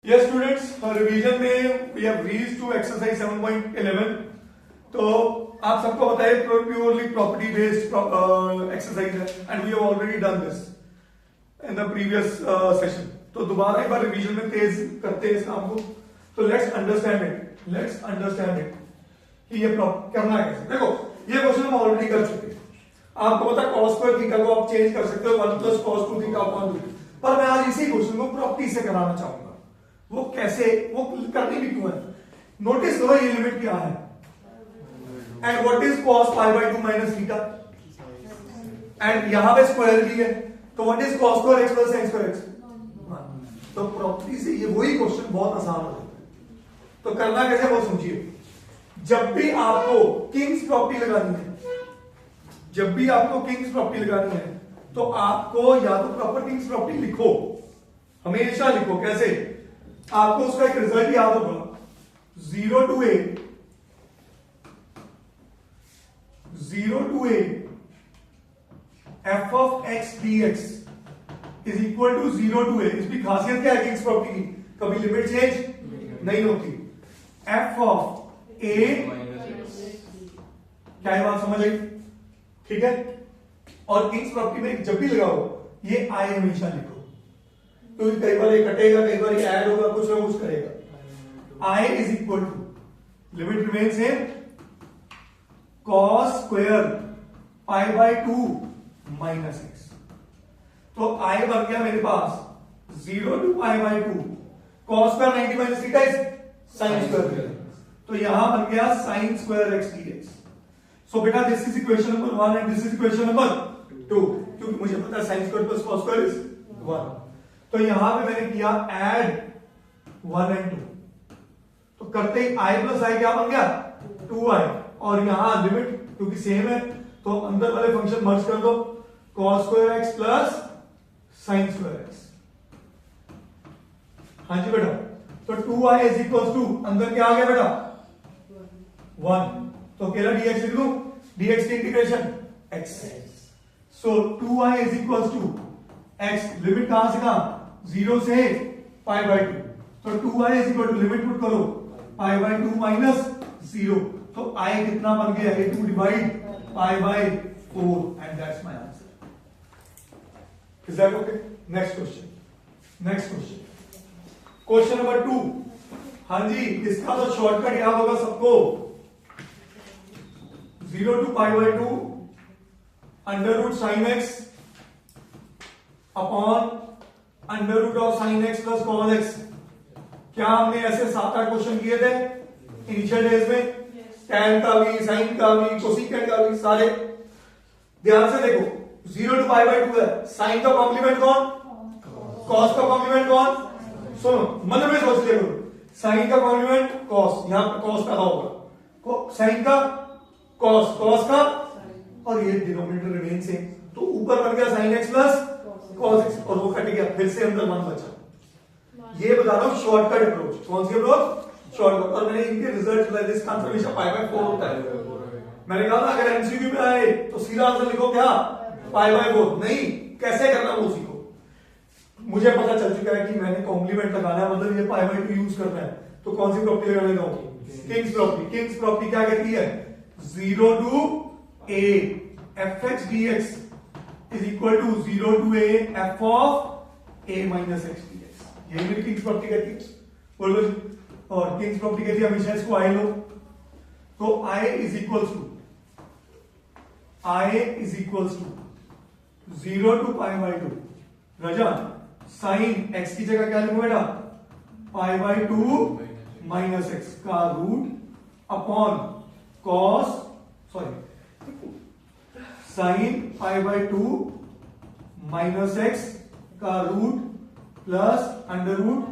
Yes students, revision में we have reached to exercise 7.11. तो आप सबको पता है प्योरली प्रॉपर्टी बेस्ड एक्सरसाइज है and we have already done this in the previous session. तो दोबारा एक बार रिवीजन में तेज करते हैं इस काम को. तो लेट्स अंडरस्टैंड इट कि ये करना है कैसे. देखो ये क्वेश्चन हम ऑलरेडी कर चुके हैं. आपको पता है cos स्क्वायर थीटा को आप चेंज कर सकते हो 1 प्लस cos 2 थीटा अपॉन 2. पर मैं आज इसी क्वेश्चन को प्रॉपर्टी से कराना चाहूंगा. वो कैसे, वो करनी भी क्यों है. नोटिस करो ये लिमिट क्या है and what is cos pi by 2 minus theta and यहां पे स्क्वायर भी है. तो what is cos square x plus sin square x. तो प्रॉपर्टी से ये वही क्वेश्चन बहुत आसान हो जाता है. तो करना कैसे वो समझिए. जब भी आपको किंग्स प्रॉपर्टी लगानी है तो आपको या तो प्रॉपर किंग्स प्रॉपर्टी लिखो, हमेशा लिखो. कैसे? आपको उसका एक रिजल्ट याद होगा. 0 to a f of x dx is equal to 0 to a. इसकी खासियत क्या है किंग्स प्रॉपर्टी की? कभी लिमिट चेंज नहीं होती. f of a, क्या ये बात समझ आई? ठीक है. और किंग्स प्रॉपर्टी में जब भी लगाओ ये i हमेशा लिखो, तो कई बार ये कटेगा, कई बार ये ऐड होगा, कुछ ना कुछ करेगा. I is equal to limit remain same cos square pi by 2 minus x. तो I बन गया मेरे पास 0 to pi by 2 cos square 90 minus theta is sin square. तो यहां बन गया sin square x dx. So बेटा this is equation number 1 and this is equation number 2, क्योंकि मुझे पता है sin square plus cos square is 1. तो यहां पे मैंने किया ऐड 1 एंड 2. तो करते ही i प्लस आई क्या बन गया 2i. और यहां लिमिट क्योंकि सेम है तो अंदर वाले फंक्शन मर्ज कर दो. cos square x plus sin square x. हाँ जी बेटा. तो 2i इज इक्वल टू अंदर क्या आ गया बेटा 1. तो अकेला dx लिख लूं. dx की integration x. So 2i is equal to x. Limit कहां से कहां 0 से पाई बाय 2. तो 2i is equal to limit put करो पाई बाय 2 माइनस 0. तो i कितना बन गया 2 divide pi by 4 and that's my answer. Is that okay? Next question question number 2. हाँ जी, इसका तो शॉर्टकट याद होगा सबको. 0 to pi by 2 under root sine x upon under root of sine x plus cos x. क्या हमने ऐसे 7-8 question किए थे इनिशियल डेज में? टैन का भी, साइन का भी, कोसेकेंट का भी, सारे. ध्यान से देखो 0 टू पाई बाय 2 है. साइन का कॉम्प्लीमेंट कौन? कॉस का कॉम्प्लीमेंट कौन? सुनो मन में सोच लिया करो. साइन का कॉम्प्लीमेंट कॉस, यहां पर कॉस का होगा. साइन का कॉस का, और ये डिनोमिनेटर रिमेन सेम. तो ऊपर बन गया sign x plus cos x और वो कट गया. फिर से अंदर 1 बचा. ये बता रहा हूं शॉर्टकट अप्रोच. कौन सी अप्रोच? शॉर्टकट. और मैंने इनके result this confirmation pi by 4 होता है. मैंने कहा था अगर एमसीक्यू में आए तो सीधा आंसर लिखो क्या पाई बाय 4. नहीं, कैसे करना वो सीखो. मुझे पता चल चुका है कि मैंने कॉम्प्लीमेंट लगाना है, मतलब ये पाई बाय 2 यूज करना है. तो कौन सी प्रॉपर्टी लगाने का? Kings property. किंग्स प्रॉपर्टी क्या कहती है 0 to a fx dx is equal to 0 to a f of a minus x dx. यही मेरी किंग्स प्रॉपर्टी कहती है. बोलो जी. और किंग्स प्रॉपर्टी कहती है हमेशा इसको i लो. तो i is equals to 0 to pi by 2. Raja sine x की जगह क्या लिखूं बेटा पाई बाय 2 माइनस एक्स का root upon cos sine pi by 2 minus x का root plus under root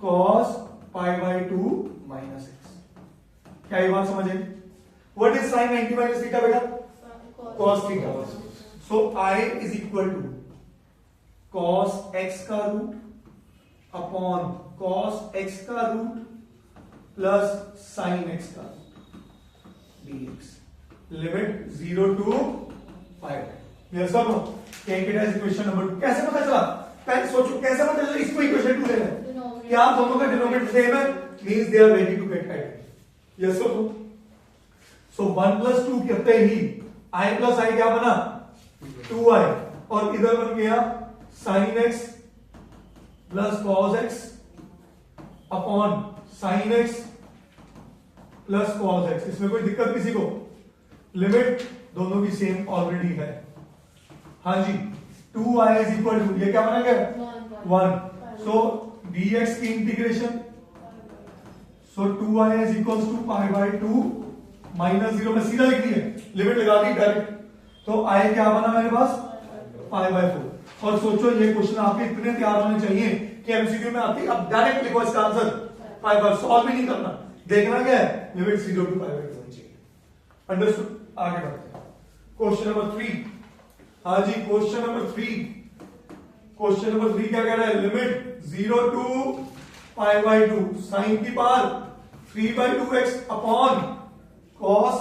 cos pi by 2 minus x. क्या ये बात समझ आई? What is sine 90 minus theta बेटा? Cos theta. So i is equal to cos x का root upon cos x का root plus sine x का root dx. Limit 0 to 5. Yes और no? Take it as equation number 2. कैसे पता चला? पहले सोचो कैसे पता चला इसको इक्वेशन 2 लेना है. क्या दोनों का डिनोमिनेटर सेम है, means they are ready to get add, yes और नो। सो 1 + 2 कहते ही i + i क्या बना 2i, और इधर बन गया sin x + cos x upon sin x + cos x। इसमें कोई दिक्कत किसी को? लिमिट दोनों की सेम ऑलरेडी है। हाँ जी, 2i = ये क्या बना गया 1। सो dx की इंटीग्रेशन, सो 2i = π/2 -0 में सीधा लिख दिया, लिमिट लगा दी डायरेक्ट, तो i क्या बना मेरे पास π/4। और सोचो ये क्वेश्चन आपके इतने तैयार होने चाहिए कि एमसीक्यू में आती अब डायरेक्ट लिखो इसका आंसर π/4, सॉल्व भी नहीं करना, देखना क्या है, लिमिट 0 to π/2 होनी चाहिए। अंडरस्टूड? आगे बढ़ते हैं क्वेश्चन नंबर 3। हाँ जी, क्वेश्चन नंबर 3 क्या कह रहा है, लिमिट 0 to π/2 sin की power 3/2x upon cos,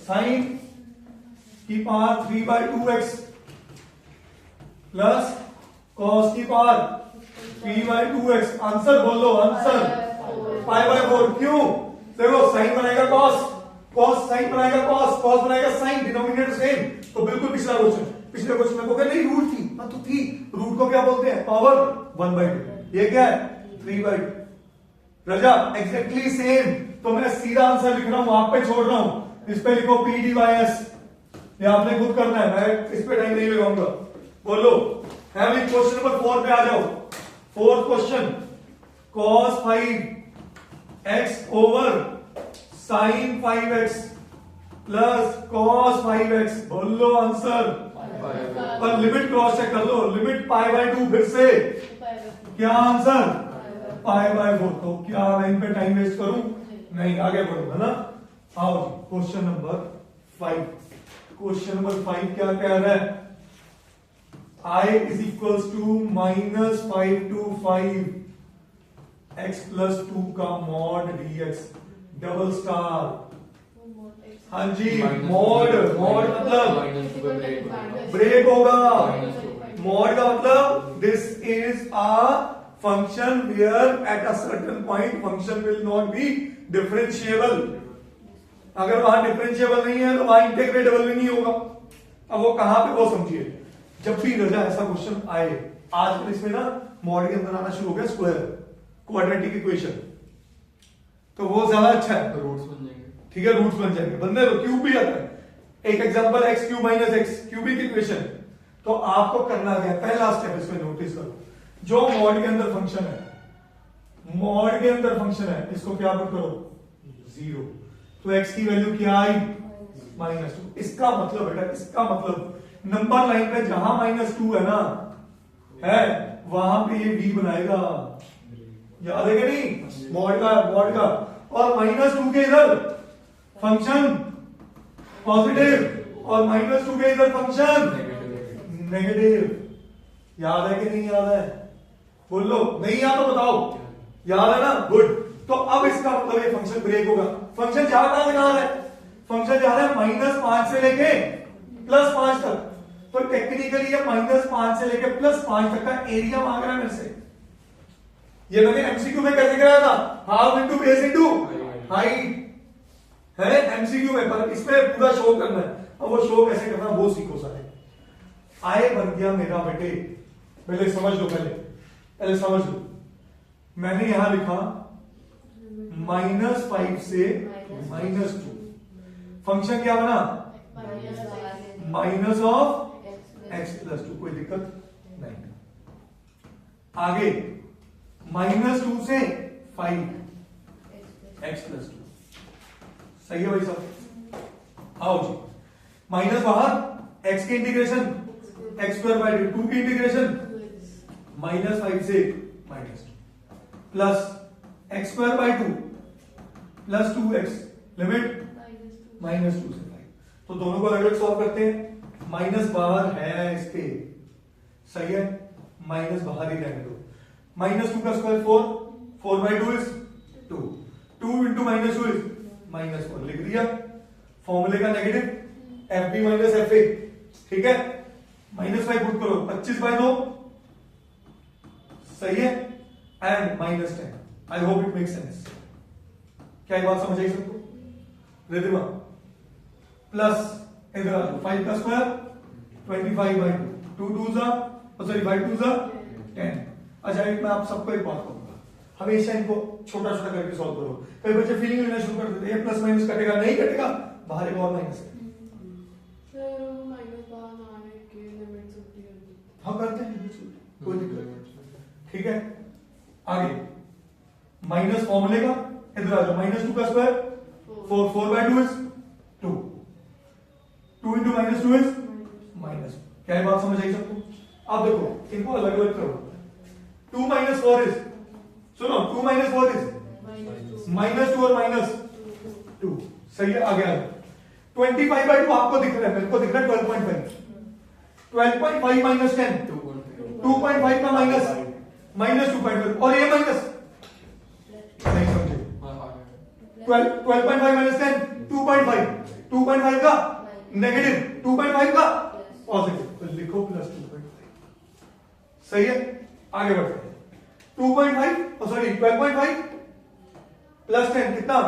sin की पावर 3/2x प्लस cos की पावर 3/2x। आंसर बोलो, आंसर π/4। क्यों? देखो साइन बनाएगा cos साइन बनाएगा cos बनाएगा साइन, डिनोमिनेटर सेम, तो बिल्कुल पिछले क्वेश्चन में बोले नहीं रूट थी, तो थी, रूट को क्या बोलते हैं, पावर 1/2। ये क्या है 3/2। रजा एग्जैक्टली सेम, तो मैं सीधा आंसर लिख रहा हूं, आप पे छोड़ रहा हूं, इस पे लिखो p/s, ये आपने खुद करना है, मैं इस पे टाइम नहीं लगाऊंगा। बोलो फैमिली, क्वेश्चन नंबर 4 पे आ जाओ। 4th question, cos 5x over sin 5x plus cos 5x, बोलो आंसर। और लिमिट क्रॉस चेक कर लो, लिमिट π/2, फिर से क्या आंसर π/4। तो क्या मैं इन पे टाइम वेस्ट करूं? नहीं, आगे बढ़ो, है ना। आओ जी, क्वेश्चन नंबर 5। क्वेश्चन नंबर 5 क्या कह रहा है, I is equals to -5 to 5 x plus 2 का mod dx डबल स्टार। हाँ जी, mod मतलब ब्रेक होगा, mod का मतलब this is a function where at a certain point function will not be differentiable. अगर वहां डिफरेंशिएबल नहीं है तो वहां इंटीग्रेटेबल भी नहीं होगा। अब वो कहां पे, वो समझिए, जब भी रजा ऐसा क्वेश्चन आए, आजकल इसमें ना मॉड के अंदर आना शुरू हो गया स्क्वायर, क्वाड्रेटिक इक्वेशन, तो वो ज्यादा अच्छा है, रूट्स बन जाएंगे। ठीक है, रूट्स बन जाएंगे, बंदे तो क्यूब भी आता है। एक example x³ - x cubic equation. तो आपको करना क्या है, पहला स्टेप इसमें नोटिस करो, जो मॉड के अंदर फंक्शन है, मॉड के अंदर फंक्शन है, इसको क्या पुट करो 0, तो x की वैल्यू क्या आई -2। इसका मतलब बेटा, इसका मतलब नंबर लाइन पे जहां -2 है ना, है वहां पे ये v बनाएगा, याद है कि नहीं, मॉड का। और -2 के इधर फंक्शन पॉजिटिव और -2 के इधर फंक्शन नेगेटिव। याद है कि नहीं याद है? बोलो, नहीं याद तो बताओ, याद है ना, गुड। तो अब इसका मतलब ये फंक्शन ब्रेक होगा। फंक्शन जा कहां से कहां है, फंक्शन जा रहा है -5 से लेके +5 तक, तो टेक्निकली ये -5 से लेके +5 तक का एरिया मांग रहा है मेरे से। ये मैंने एमसीक्यू में कैसे कराया था, half into base into height है एमसीक्यू में, पर इसमें पूरा शो करना है। अब वो शो कैसे करना वो सीखो सारे। आए बन गया मेरा बेटे, पहले समझ लो, पहले समझ लो। मैंने यहां लिखा -5 से -2, फंक्शन क्या बना माइनस ऑफ x + 2, कोई दिक्कत नहीं। आगे -2 से 5 x + 2, सही है भाई साहब? आओ जी, माइनस बाहर, x की इंटीग्रेशन x² 2 की इंटीग्रेशन -5 से -2 plus x² 2 plus 2x limit -2 से 5। तो दोनों को अलग-अलग सॉल्व करते हैं। माइनस बाहर है इसके, सही है, माइनस बाहर ही रहने दो। -2 का स्क्वायर 4, 4/2 इज 2, 2 into -2 इज -1, लिख दिया। फॉर्मूले का नेगेटिव FB - FA, ठीक है, -5 पुट करो, 25/2, सही है, and -10। I hope it make sense. क्या ये बात समझ आई सबको? रिद्धिमा प्लस इधर आ जाओ 5 का स्क्वायर 25/2 2 2 जा सॉरी 5 2 जा 10। अच्छा एक मैं आप सबको एक बात कहूंगा, हमेशा इनको छोटा छोटा करके सॉल्व करो। कई बच्चे फीलिंग लेना शुरू कर देते हैं प्लस माइनस कटेगा, नहीं कटेगा, बाहर एक और माइनस है। हाँ करते हैं, कोई दिक्कत नहीं, ठीक है। आगे माइनस फॉर्मूले का इधर आ जाओ, -2 का square 4 4/2 is 2 2 into -2 is minus. क्या है बात समझ आई सबको? अब देखो इनको अलग अलग करो। 2 - 4 इज, सुनो 2 - 4 इज -2 और -2 सही है। आगे आ जाओ 25/2 आपको दिख रहा है, मेरे को दिख रहा है 12.5 12.5 - 10 2.5 का माइनस -2.5 और ये माइनस नहीं समझे। 12.5 - 10 2.5 का नेगेटिव 2.5 का पॉजिटिव, तो लिखो +2.5 सही है। आगे बढ़ते हैं 2.5 सॉरी 12.5 + 10 कितना?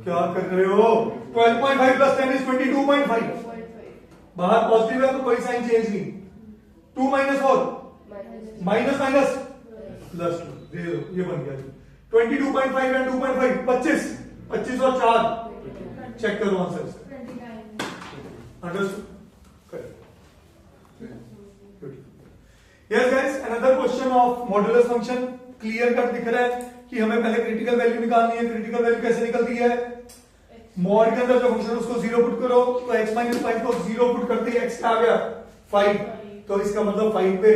क्या कर रहे हो? 12.5 + 10 इज 22.5। बाहर पॉजिटिव है तो कोई साइन चेंज नहीं। 2 - 4 माइनस माइनस +2 दे दो, ये बन गया 22.5 एंड 2.5 25 25 और 4 चेक करो answer. Understood? Yes guys, another question of modulus function. Clear cut दिख रहा है कि हमें पहले क्रिटिकल वैल्यू निकालनी है। क्रिटिकल वैल्यू कैसे निकलती है? मॉड के अंदर जो फंक्शन है उसको 0 पुट करो, तो x - 5 को 0 पुट करते ही x क्या आ गया 5, तो इसका मतलब 5 पे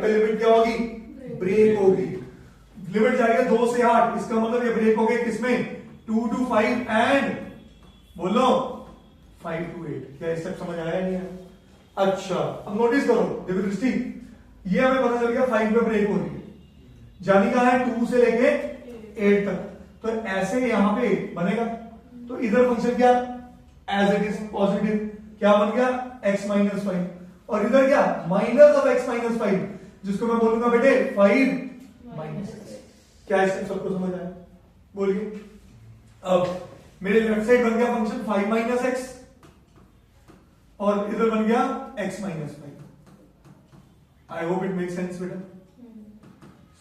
लिमिट क्या होगी? ब्रेक होगी। लिमिट जाएगा 2 से 8, इसका मतलब ये ब्रेक हो गई किसमें? 2 to 5 एंड बोलो 5 to 8। क्या सब समझ आया नहीं है? अच्छा अब नोटिस करो देखो दृष्टि, ये हमें पता चल गया 5 पे ब्रेक हो रही है, जानी कहां है 2 से लेके 8 तक, तो ऐसे यहां पे बनेगा। तो इधर फंक्शन क्या एज इट इज पॉजिटिव, क्या बन गया x - 5, और इधर क्या माइनस ऑफ x - 5, जिसको मैं बोलूंगा बेटे 5 - x। क्या इससे सबको समझ आया? बोलिए। अब मेरे लेफ्ट साइड बन गया फंक्शन 5 - x और इधर बन गया x - 5। I hope it make sense बेटा,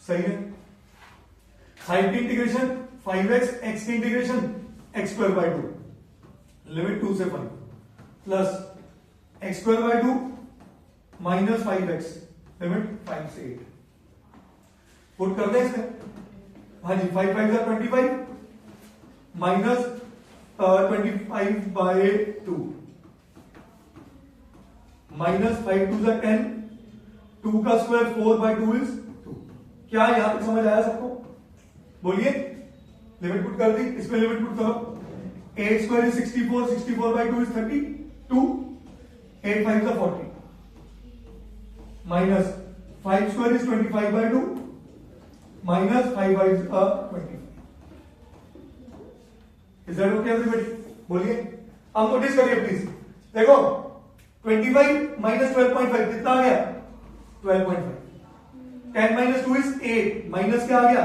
सही है। 5 की इंटीग्रेशन 5x, x की इंटीग्रेशन x²/2 लिमिट 2 से 5 plus x²/2 minus 5x limit 5 से 8 पुट कर दे इसमें। हाँ जी 5 5 का 25 माइनस 25/2 माइनस 5 2 का 10 2 का स्क्वायर 4/2 इज 2। क्या यहां तक समझ आया सबको? बोलिए। लिमिट पुट कर दी, इसमें लिमिट पुट करो। 8 स्क्वायर इज 64 64/2 इज 32 8 5 का 40 माइनस 5 स्क्वायर इज 25/2 माइनस 5 5 का 25। Is that okay everybody? बोलिए। अब नोटिस करिए प्लीज, देखो 25 माइनस 12.5 कितना आ गया 12.5। 10 - 2 इज 8 माइनस क्या आ गया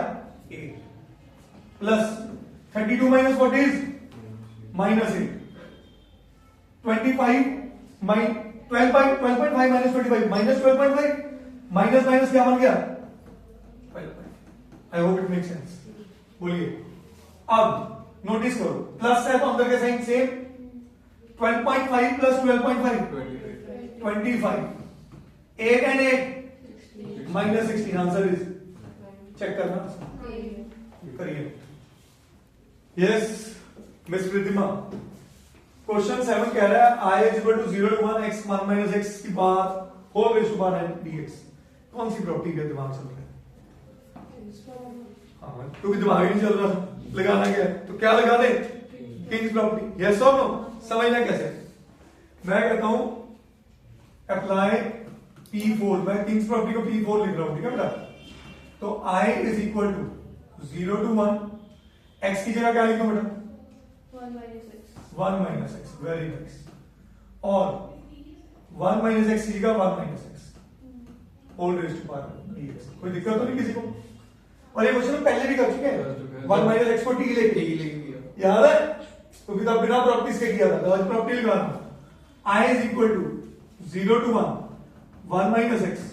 8 प्लस 32 - 40 is -8 25 12.5 minus 25 minus 12.5 minus minus क्या बन गया 12.5। I hope it make sense. बोलिए। अब नोटिस करो प्लस है तो अंदर का साइन सेम। 12.5 प्लस 12.5 25 8 and 8 minus 16। Answer is, check करना करिए। यस मिस रिद्धिमा, क्वेश्चन 7 कह रहा है i is equal to 0 to 1 x 1 minus x की बात होल रेज़ टू 1 dx। कौन सी प्रॉपर्टी का दिमाग चल रहा है? हाँ क्योंकि दिमाग ही नहीं चल रहा, लगाना क्या है तो क्या लगा दे किंग्स प्रॉपर्टी। यस और नो? समझना कैसे? मैं कहता हूं अप्लाई P4, मैं किंग्स प्रॉपर्टी को P4 लिख रहा हूं, ठीक है बेटा? तो i is equal to 0 to 1 x की जगह क्या लिखूं बेटा 1 माइनस x। Very nice. और 1 माइनस x की जगह 1 minus x। Whole raise to power dx। कोई दिक्कत तो नहीं किसी को? और ये क्वेश्चन हम पहले भी कर चुके हैं, 1 माइनस एक्स को टी लेके याद है, तो फिर बिना प्रॉपर्टीज के किया था, तो आज प्रॉपर्टी लगा दो। i is equal to 0 to 1 minus x,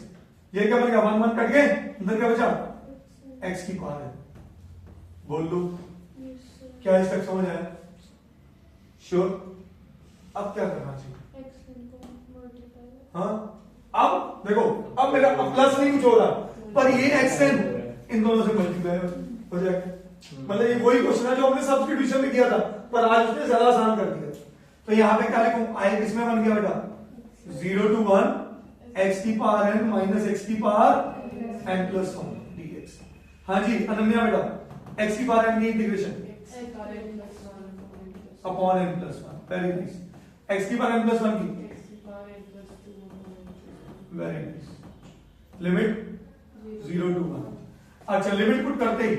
ये क्या बन गया, 1 1 कट गए, अंदर क्या बचा, x की पावर है। बोल दो क्या इस तक समझ आया? श्योर? अब क्या करना चाहिए? हाँ अब देखो, अब मेरा प्लस नहीं कुछ हो रहा, पर ये एक्शन इन दोनों से मल्टीप्लाई हो जाएगा। मतलब ये वही क्वेश्चन है जो हमने सब्स्टिट्यूशन में किया था, पर आज उसने ज्यादा आसान कर दिया। तो यहाँ पे क्या लिखूं, आई किसमें बन गया बेटा, 0 टू 1 एक्स की पावर n माइनस एक्स की पावर n प्लस 1 dx। हाँ जी अनन्या बेटा, एक्स की पावर n की integration upon n plus 1, very nice. X की पावर n प्लस 1 की, वेरी नाइस। Limit 0 to 1। अच्छा लिमिट पुट करते ही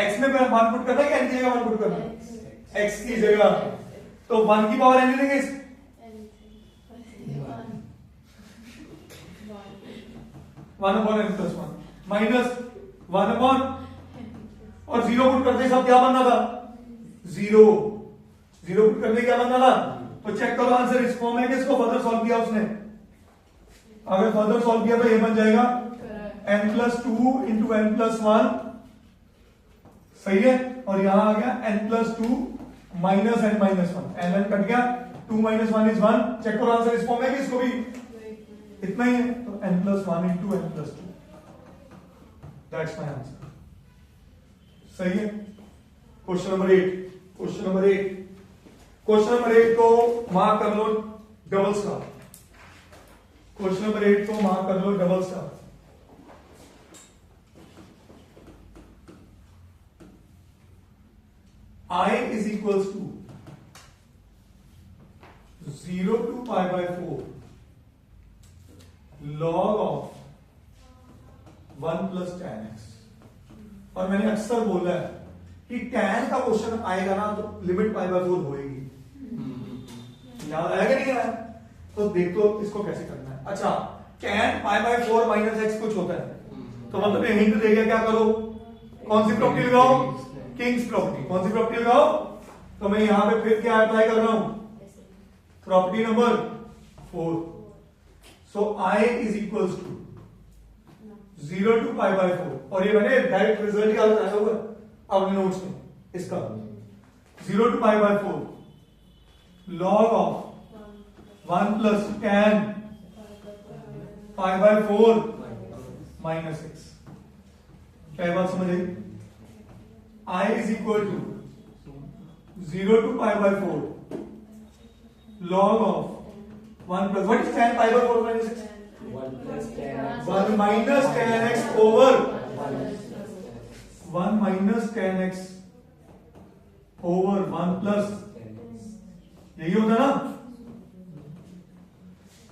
x में 1 पुट करना है कि n की जगह 1 पुट करना है? x की जगह, तो 1 की पावर n लेंगे, 1 upon n plus 1 minus 1 upon, और 0 पुट करते ही सब क्या बनना था, 0 पुट करते क्या बनना था? तो चेक करो आंसर इस फॉर्म में कि इसको फर्दर सॉल्व किया उसने, अगर फर्दर सॉल्व किया तो ये बन जाएगा n plus 2 into n plus 1, सही है, और यहां आ गया n plus 2 minus n minus 1, n cut गया, 2 माइनस 1 इज 1। चेक करो आंसर इस फॉर्म में कि इसको भी इतना ही है, तो n plus 1 into n plus 2, that's my answer. सही है। क्वेश्चन नंबर 8 को मार्क कर लो डबल स्टार, क्वेश्चन नंबर 8 को मार्क कर लो double star. I is equals to 0 to pi by 4 log of 1 plus tan x। और मैंने अक्सर बोला है कि tan का क्वेश्चन आएगा ना तो लिमिट पाई बाय 4 होएगी, याद आएगा नहीं आया? तो देखो इसको कैसे करना है। अच्छा tan pi by 4 minus x कुछ होता है, तो मतलब ये हिंट देगा क्या करो, कौन सी प्रॉपर्टी लगाओ, किंग्स प्रॉपर्टी। कौन सी प्रॉपर्टी लगाओ, तो मैं यहां पे फिर क्या अप्लाई कर रहा हूं, property number 4। So i is equals to 0 to pi by 4, और ये मैंने डायरेक्ट रिजल्ट निकाला हुआ अपने नोट्स में इसका, 0 to pi by 4 log of 1 plus tan pi by 4 minus x. क्या बात समझ आई? I is equal to 0 to pi by 4 log of 1 plus, what is tan pi by 4 minus x? 1 minus tan x over 1 minus tan x over 1 plus, यही होता है ना?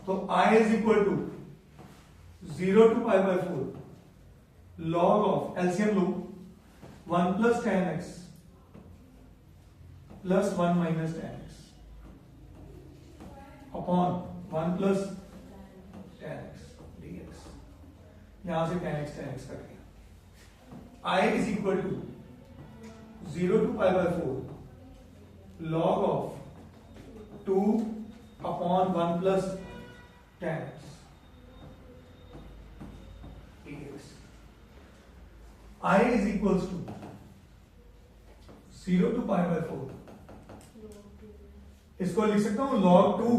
तो I is equal to 0 to pi by 4 log of LCM low, 1 plus tan x plus 1 minus tan x upon 1 plus tan x dx। यहां से tan x cut गया। I is equal to 0 to pi by 4 log of 2 upon 1 plus tan x dx। I is equals to 0 to pi by 4, इसको लिख सकता हूं log 2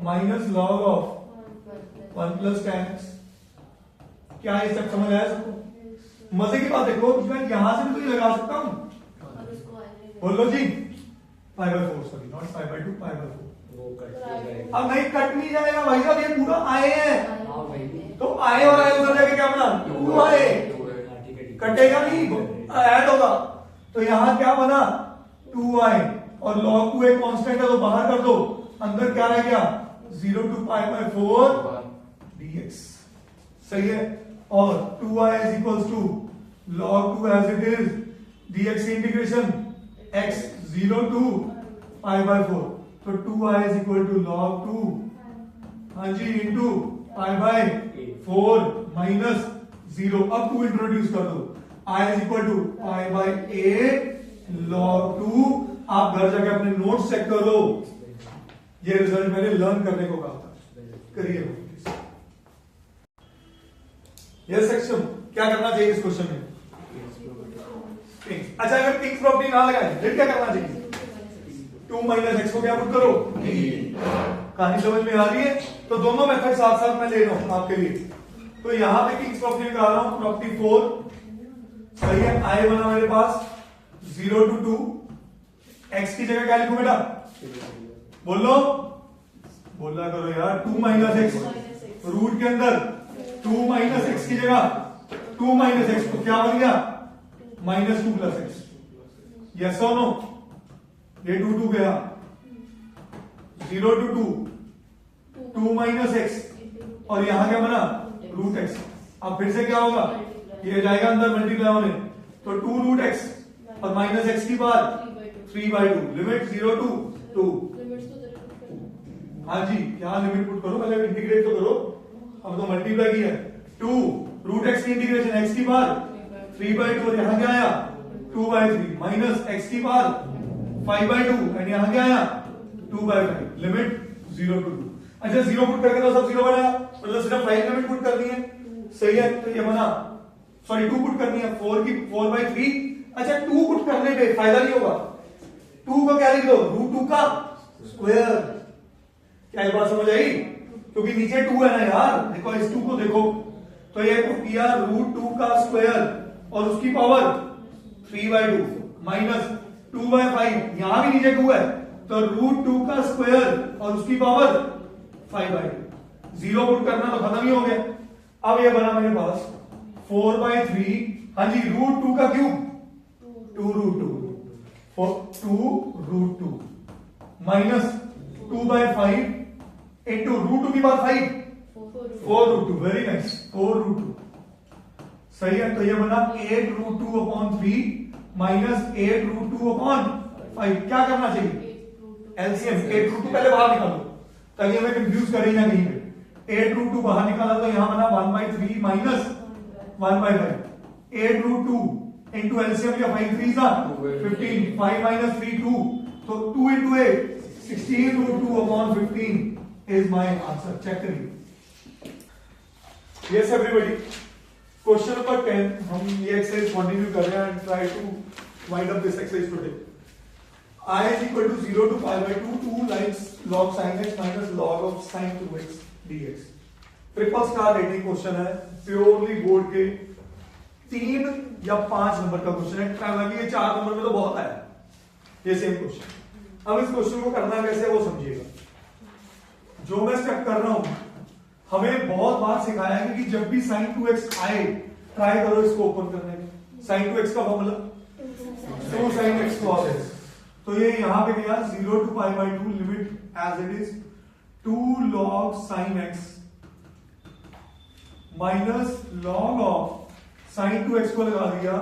minus log of 1 plus tan x। क्या इस तक समझ आया सबको? मजे की बात देखो, मैं यहां से भी तो ये लगा सकता हूं, बोलो जी, pi by 4, sorry not pi by 2, pi by 4। अब नहीं कट नहीं जाएगा भाई साहब, ये पूरा आए है, तो आए और आए उधर जाके क्या बना, 2 आए, कटेगा नहीं, ऐड होगा, तो यहां क्या बना, 2 आए, और log 2 एक कांस्टेंट है तो बाहर कर दो, अंदर क्या रह गया, 0 to pi by 4 dx। सही है, और 2i is equals to log 2 as it is dx integration x 0 to pi by 4, तो 2i is equal to log 2, हाँ जी, into pi by 4 माइनस 0। अब 2 इंट्रोड्यूस कर दो, i is equal to pi by a log 2। आप घर जाके अपने नोट्स चेक करो, ये रिजल्ट मैंने लर्न करने को कहा था, करिए। यस सेक्शन, क्या करना चाहिए इस क्वेश्चन में? अच्छा, अगर किंग्स प्रॉपर्टी ना लगाए फिर क्या करना चाहिए? 2 माइनस एक्स को क्या पुट करो? कहानी समझ में आ रही है? तो दोनों मेथड साथ साथ मैं ले रहा हूं आपके लिए। तो यहां पे किंग्स प्रॉपर्टी निकाल रहा हूं, प्रॉपर्टी 4 सही है। आई बना मेरे पास 0 to 2, एक्स की जगह क्या लिखूं बेटा? बोलो, बोला करो यार। 2 माइनस एक्स रूट के अंदर 2 माइनस एक्स की जगह 2 माइनस एक्स तो क्या बन गया? -2 प्लस एक्स। यस और नो? ये 2 गया, 0 to 2 2 माइनस एक्स और यहां क्या बना? Root x. अब फिर से क्या होगा? ये जाएगा अंदर मल्टीप्लाई होने, तो 2 रूट एक्स और माइनस एक्स की बात 3/2। Limit 0 to 2। हाँ जी, यहाँ लिमिट पुट करो, पहले इंटीग्रेट तो करो। अब तो मल्टीप्लाई किया है, 2 रूट एक्स की इंटीग्रेशन एक्स की बार 3/2 और यहाँ क्या आया? 2/3 माइनस एक्स की बार 5/2 एंड यहाँ क्या आया? 2/5। Limit 0 to 2। अच्छा, 0 पुट करके तो सब 0 बनाया, मतलब सिर्फ 5 लिमिट पुट करनी है, सही है। तो ये बना, सॉरी 2 पुट करनी है, 4/3। अच्छा, 2 पुट करने पे फायदा नहीं होगा, 2 को क्या लिख दो? √2 का स्क्वायर। क्या ये बात समझ आई? क्योंकि नीचे 2 है ना यार, देखो इस 2 को देखो, तो ये किया √2 का स्क्वायर और उसकी पावर 3/2 माइनस 2/5। यहां भी नीचे 2 है, तो √2 का स्क्वायर और उसकी पावर 5/2। 0 पुट करना तो खत्म ही हो गया। अब ये बना मेरे पास 4/3, हाँ जी, √2 का क्यूब 2√2 2√2 माइनस 2/5 इंटू √2 की बात 5 4√2। वेरी नाइस, 4√2 सही है। तो ये बना 8√2/3 माइनस 8√2/5। क्या करना चाहिए? एलसीएम 8√2 पहले बाहर निकालो ताकि हमें कंफ्यूज करे ना कहीं पे। 8√2 बाहर निकाला तो यहां बना 1/3 माइनस 1/5। 8√2 इंटू एलसीएम या 5 3 15, 5 माइनस 3 2, तो 2 into 8 16√2/15 is my answer. Check करिए। Yes everybody, क्वेश्चन नंबर 10 हम ये एक्सरसाइज कंटिन्यू कर रहे हैं and try to wind up this exercise today. I is equal to 0 to pi/2 2 lines log sin x minus log of sin 2x dx। Triple star rating question है, purely board के 3 या 5 number का question है। हालांकि ये 4 number में तो बहुत आया ये सेम क्वेश्चन। अब इस क्वेश्चन को करना कैसे वो समझिएगा। जो मैं स्टेप कर रहा हूं, हमें बहुत बार सिखाया है कि जब भी sin 2x आए ट्राई करो इसको ओपन करने में। sin 2x का formula 2 sin x cos x। तो ये यहां पे गया 0 to pi/2 limit as it is 2 log sin x minus log of sin 2x को लगा दिया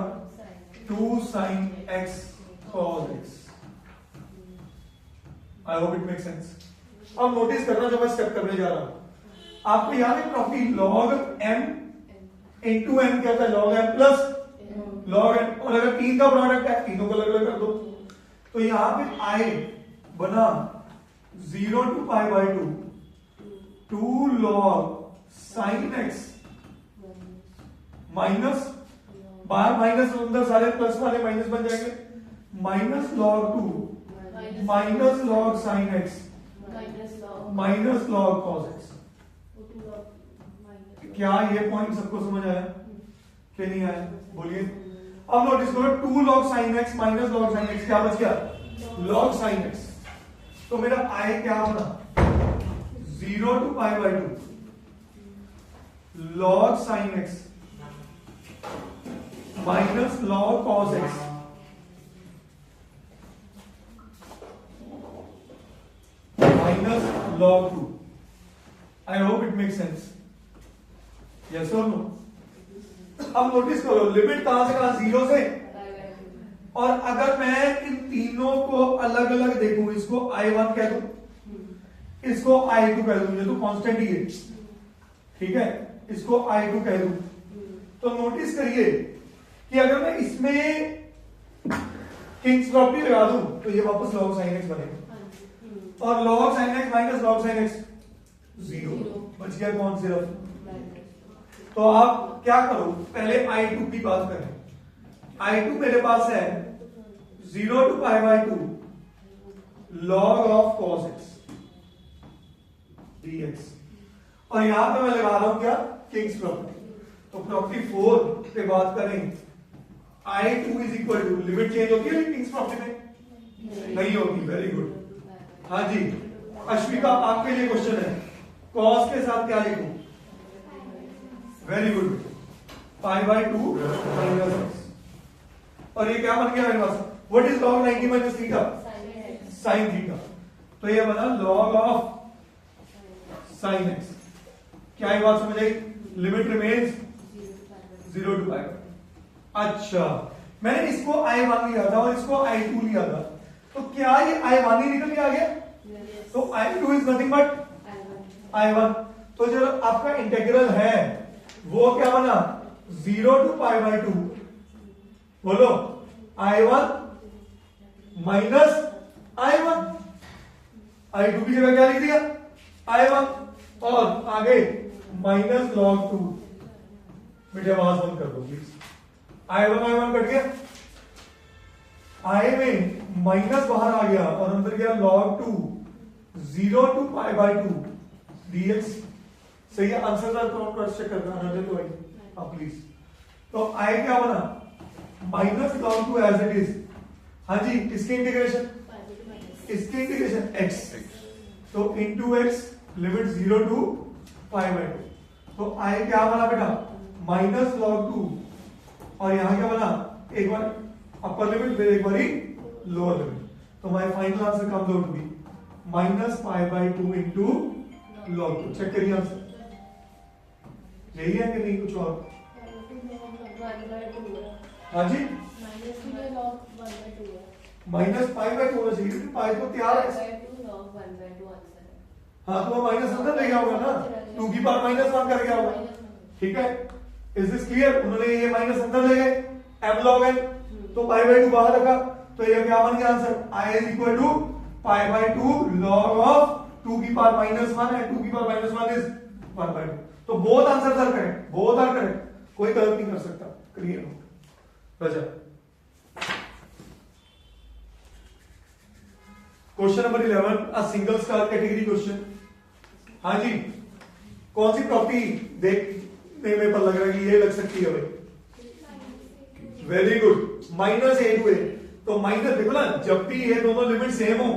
2 sin x cos x। I hope it make sense. अब नोटिस करना जो मैं स्टेप करने जा रहा हूं, आपको यहां पे property log m into m क्या था? log m plus log n। और अगर 3 का प्रोडक्ट है, तीनों को अलग अलग कर दो। तो यहां पे I बना 0 to pi/2 2 log sin x minus, बाहर माइनस अंदर सारे प्लस वाले माइनस बन जाएंगे, minus log 2 minus log sin x minus log cos x। क्या ये पॉइंट सबको समझ आया कि नहीं आया? बोलिए। अब नोटिस करो 2 log sin x minus log sin x क्या बच गया? log sin x। तो मेरा I क्या बना? 0 to pi/2 log sin x minus log cos x minus log 2। I hope it make sense. Yes और नो? अब नोटिस करो लिमिट कहां से कहां? 0 से। और अगर मैं इन तीनों को अलग अलग देखूं, इसको I1 कह दूं, इसको I2 कह दूं, ये तो कांस्टेंट ही है, ठीक है। इसको I2 कह दूं, तो नोटिस करिए कि अगर मैं इसमें किंग्स प्रॉपर्टी लगा दूं तो ये वापस log sin x बनेगा, और log sin x minus log sin x 0 बच गया कौन सिर्फ। तो आप क्या करो, पहले I2 की बात करें। I2 मेरे पास है 0 to pi by 2 log of cos x dx, और यहां पे मैं लगा रहा हूं क्या, किंग्स प्रॉपर्टी। तो प्रॉपर्टी 4 पे बात करें, I2 is equal to, limit change होती है किंग्स प्रॉपर्टी में? नहीं होगी, वेरी गुड। हाँ जी अश्विका, आपके लिए क्वेश्चन है, cos के साथ क्या लिखूं? Very good, pi by 2 minus x, और ये क्या बन गया मेरे पास, what is log 90 minus theta? Sine theta. तो ये बना log ऑफ साइन x। क्या ये बात समझ आई? लिमिट रिमेन्स 0 टू पाई। अच्छा, मैंने इसको I1 लिया था और इसको I2 लिया था, तो क्या ये I1 ही निकल के आ गया? तो I2 is nothing but I1। तो जो आपका इंटीग्रल है वो क्या बना, 0 टू पाई बाय 2, बोलो I1 माइनस I1, I2 की जगह क्या लिख दिया, I1, और आगे माइनस log 2। बेटे आवाज बंद कर दो प्लीज। I1 कट गया, I में माइनस बाहर आ गया और अंदर गया log 2, 0 to pi by 2 dx। सही है, आंसर का क्रॉस चेक करना रंजन तो भाई आप प्लीज। तो I क्या बना, minus log 2 as it is. हाँ जी, इसके इंटीग्रेशन x, तो into x limit 0 to pi by 2। तो I क्या बना बेटा, माइनस log 2, और यहां क्या बना, एक बार अपर लिमिट फिर एक बार ही लोअर लिमिट। तो my final answer comes out to be minus pi by 2 into log 2। Check करिए आंसर, यही है कि नहीं कुछ और? हाँ जी, माइनस पाई बाय 2 होना चाहिए, पाई तो तैयार है। हाँ, तो माइनस अंदर ले गया होगा ना, 2 की पावर माइनस 1 कर गया होगा, ठीक है। Is this clear? उन्होंने ये माइनस अंदर ले गए, m log n, तो पाई बाय 2 बाहर रखा, तो ये क्या बन गया answer, I is equal to pi by 2 log of 2 की पावर माइनस 1 है, 2 की पावर माइनस 1 इज 1 बाय 2। तो both answers are correct, both are correct, कोई गलत नहीं कर सकता। क्लियर हो? Raza, question number 11, a single star category question. हाँ जी, कौन सी प्रॉपर्टी देखने में पर लग रहा है कि ये लग सकती है भाई? Very good, minus a to a. तो माइनस देखो ना, जब भी ये दोनों लिमिट सेम हो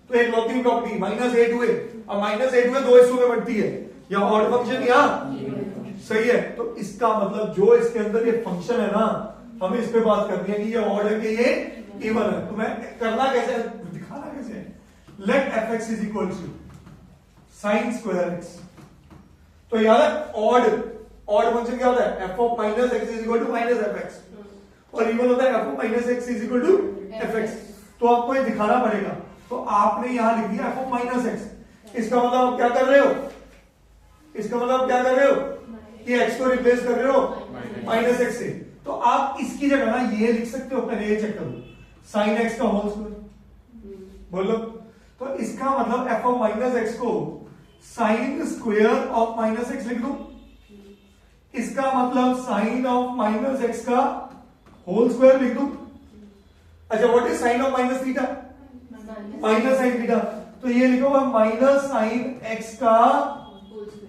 तो एक लौती प्रॉपर्टी माइनस ए टू ए, और माइनस ए टू ए 2 हिस्सों में बढ़ती है, या ऑड फंक्शन या सही है। तो इसका मतलब जो इसके अंदर ये फंक्शन है ना, हमें इस पे बात करनी है कि ये ऑड है कि ये इवन है। तो मैं करना कैसे है, दिखाना कैसे है, let f x is equal to sine square x. तो याद है ऑड फंक्शन क्या होता है, f of minus x is equal to minus f x, और इवन होता है f of minus x is equal to f x. तो आपको ये दिखाना पड़ेगा, तो आपने यहां लिख दिया एफ ऑफ माइनस एक्स। इसका मतलब आप क्या कर रहे हो, इसका मतलब आप क्या कर रहे हो कि एक्स को रिप्लेस कर रहे हो माइनस एक्स से। तो आप इसकी जगह ना ये लिख सकते हो, पहले ये चेक करो, साइन एक्स का होल स्क्वायर। बोलो, तो इसका मतलब एफ ऑफ माइनस एक्स को sine square of minus x लिख दो। इसका मतलब साइन ऑफ माइनस एक्स का होल स्क्वायर लिख दो। अच्छा, what is sign of minus theta? Minus sine theta. तो ये लिखो माइनस साइन एक्स का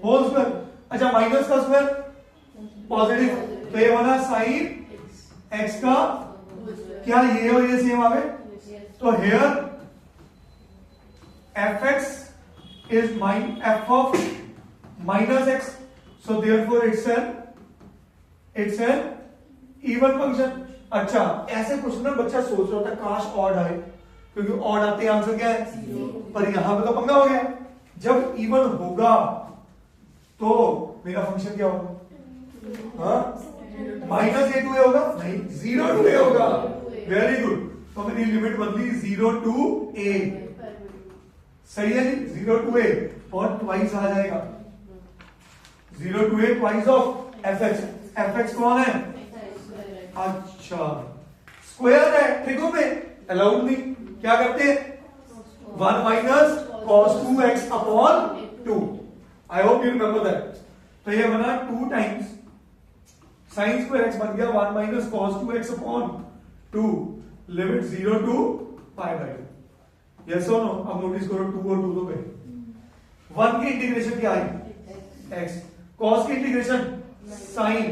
होल स्क्वायर। अच्छा, माइनस का स्क्वायर पॉजिटिव, तो ये बना साइन एक्स का, क्या ये और ये सेम आ गए? तो here f x is f of minus x, so therefore it's an even function। अच्छा, ऐसे क्वेश्चन में बच्चा सोच रहा था काश ऑड आए, क्योंकि ऑड आते ही आंसर क्या है, पर यहां पे तो पंगा हो गया। जब इवन होगा तो मेरा फंक्शन क्या होगा, हाँ, माइनस ए टू ए होगा, नहीं 0 टू ए होगा। वेरी गुड, तो मेरी लिमिट बदली 0 टू ए, सही है जी, 0 टू ए, और ट्वाइस आ जाएगा 0 to a twice of fx कौन है? अच्छा स्क्वायर है, ट्रिगो में अलाउड नहीं, क्या करते हैं 1 minus cos 2x upon 2। I hope you remember that. तो ये बना 2 टाइम्स sin स्क्वायर x बन गया 1 minus cos 2x upon 2, limit 0 to pi by 2। Yes और नो? अब नोटिस करो 2 और 2 तो गए, 1 की इंटीग्रेशन क्या आई x, cos की इंटीग्रेशन sin,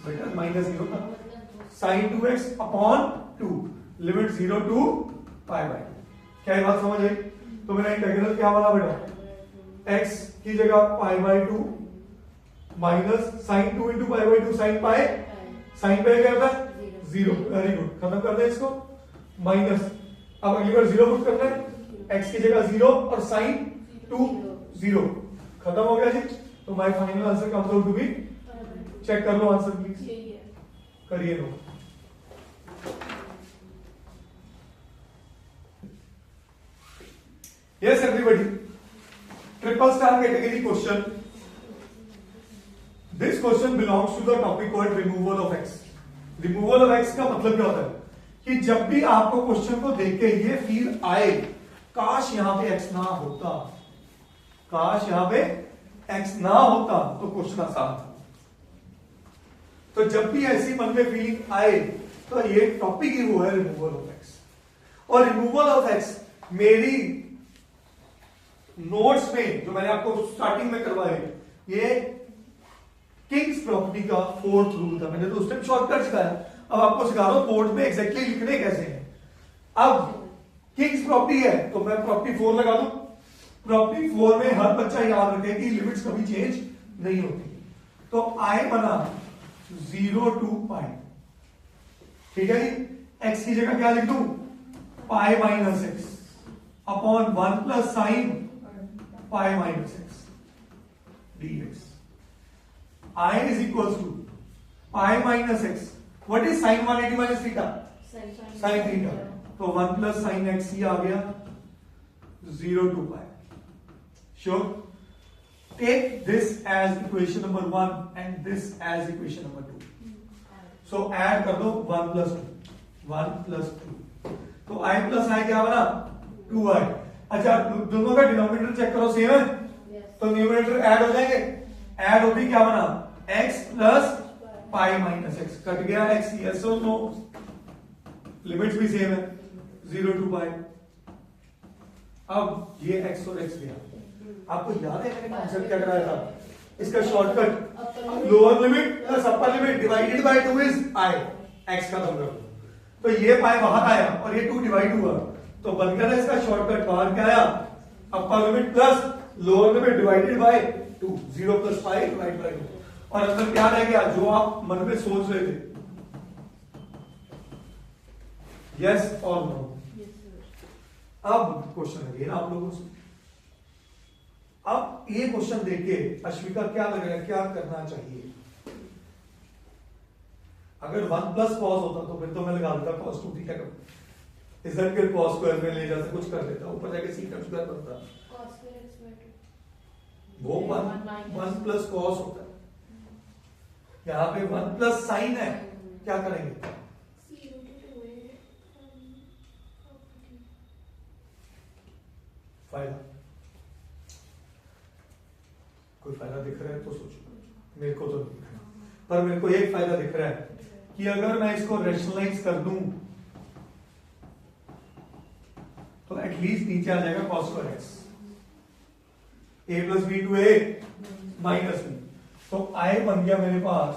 बेटा माइनस 0 था, sin 2x upon 2, limit 0 to pi by 2। क्या ये बात समझ आई? तो मेरा इंटीग्रल क्या बना बेटा, x की जगह pi by 2 minus sin 2 into pi by 2 sin pi, sin पाई क्या होता है 0। वेरी गुड, खत्म कर दे इसको, माइनस, अब अगली बार 0 पुट करना है, x की जगह 0 और sin 2 0, खत्म हो गया जी। तो my final answer comes out to be, check कर लो आंसर प्लीज, करिए लो। Yes everybody, triple star category question. This question belongs to the topic called removal of x. Removal of x का मतलब क्या होता है कि जब भी आपको क्वेश्चन को देख के ये फील आए काश यहां पे x ना होता, काश यहां पे x ना होता तो क्वेश्चन आसान था। तो जब भी ऐसी मन में फीलिंग आए तो ये टॉपिक ही वो है रिमूवल ऑफ एक्स। और रिमूवल ऑफ एक्स मेरी नोट्स में जो मैंने आपको स्टार्टिंग में करवाए, ये किंग्स प्रॉपर्टी का 4th रूल था। मैंने तो उस टाइम शॉर्टकट सिखाया, अब आपको सिखा रहा हूं बोर्ड में एग्जैक्टली लिखने कैसे हैं। अब किंग्स प्रॉपर्टी है तो मैं प्रॉपर्टी 4 लगा दूं। प्रॉपर्टी 4 में हर बच्चा याद रखे कि लिमिट्स कभी चेंज नहीं होती। तो आई बना 0 टू पाई, ठीक है जी। एक्स की जगह क्या लिख दूं, pi minus x upon 1 plus sine pi minus x dx। I is equals to pi minus x, what is sine 180 minus theta, sine theta, तो 1 प्लस साइन एक्स ही आ गया 0 to pi. Sure, take this as equation number 1 and this as equation number 2. So add कर दो 1 plus 2, 1 plus 2, तो i plus i क्या बना 2i। अच्छा दोनों का डिनोमिनेटर चेक करो सेम है, तो न्यूमरेटर ऐड हो जाएंगे, ऐड होगी क्या बना x plus पाई माइनस एक्स, कट गया x, यस और नो, लिमिट्स भी सेम है 0 टू पाई। अब ये x और x गया, आपको याद है मैंने कॉन्सेप्ट क्या कराया था, इसका shortcut lower limit plus upper limit divided by 2 is i, x का खत्म कर दो। तो ये पाई बाहर आया और ये 2 डिवाइड हुआ, तो बन गया इसका शॉर्टकट, बाहर क्या आया upper limit plus lower limit divided by 2, 0 plus pi divide by 2, और अंदर क्या रह गया जो आप मन में सोच रहे थे, यस और नो। अब क्वेश्चन अगेन आप लोगों से, अब ये क्वेश्चन देखिए अश्विका क्या लगेगा, क्या करना चाहिए। अगर 1 प्लस कॉस होता तो फिर तो मैं लगा देता cos 2 थीटा का, इधर के cos स्क्वायर में ले जाते कुछ कर देता, ऊपर जाके sec स्क्वायर बनता, वो 1 प्लस कॉस होता है, यहां पे 1 प्लस साइन है, क्या करेंगे फायदा, कोई फायदा दिख रहा है तो सोचो, मेरे को तो नहीं दिख रहा, पर मेरे को एक फायदा दिख रहा है कि अगर मैं इसको रैशनलाइज कर दूं तो एटलीस्ट नीचे आ जाएगा cos square x, a plus b to a minus b, तो i बन गया मेरे पास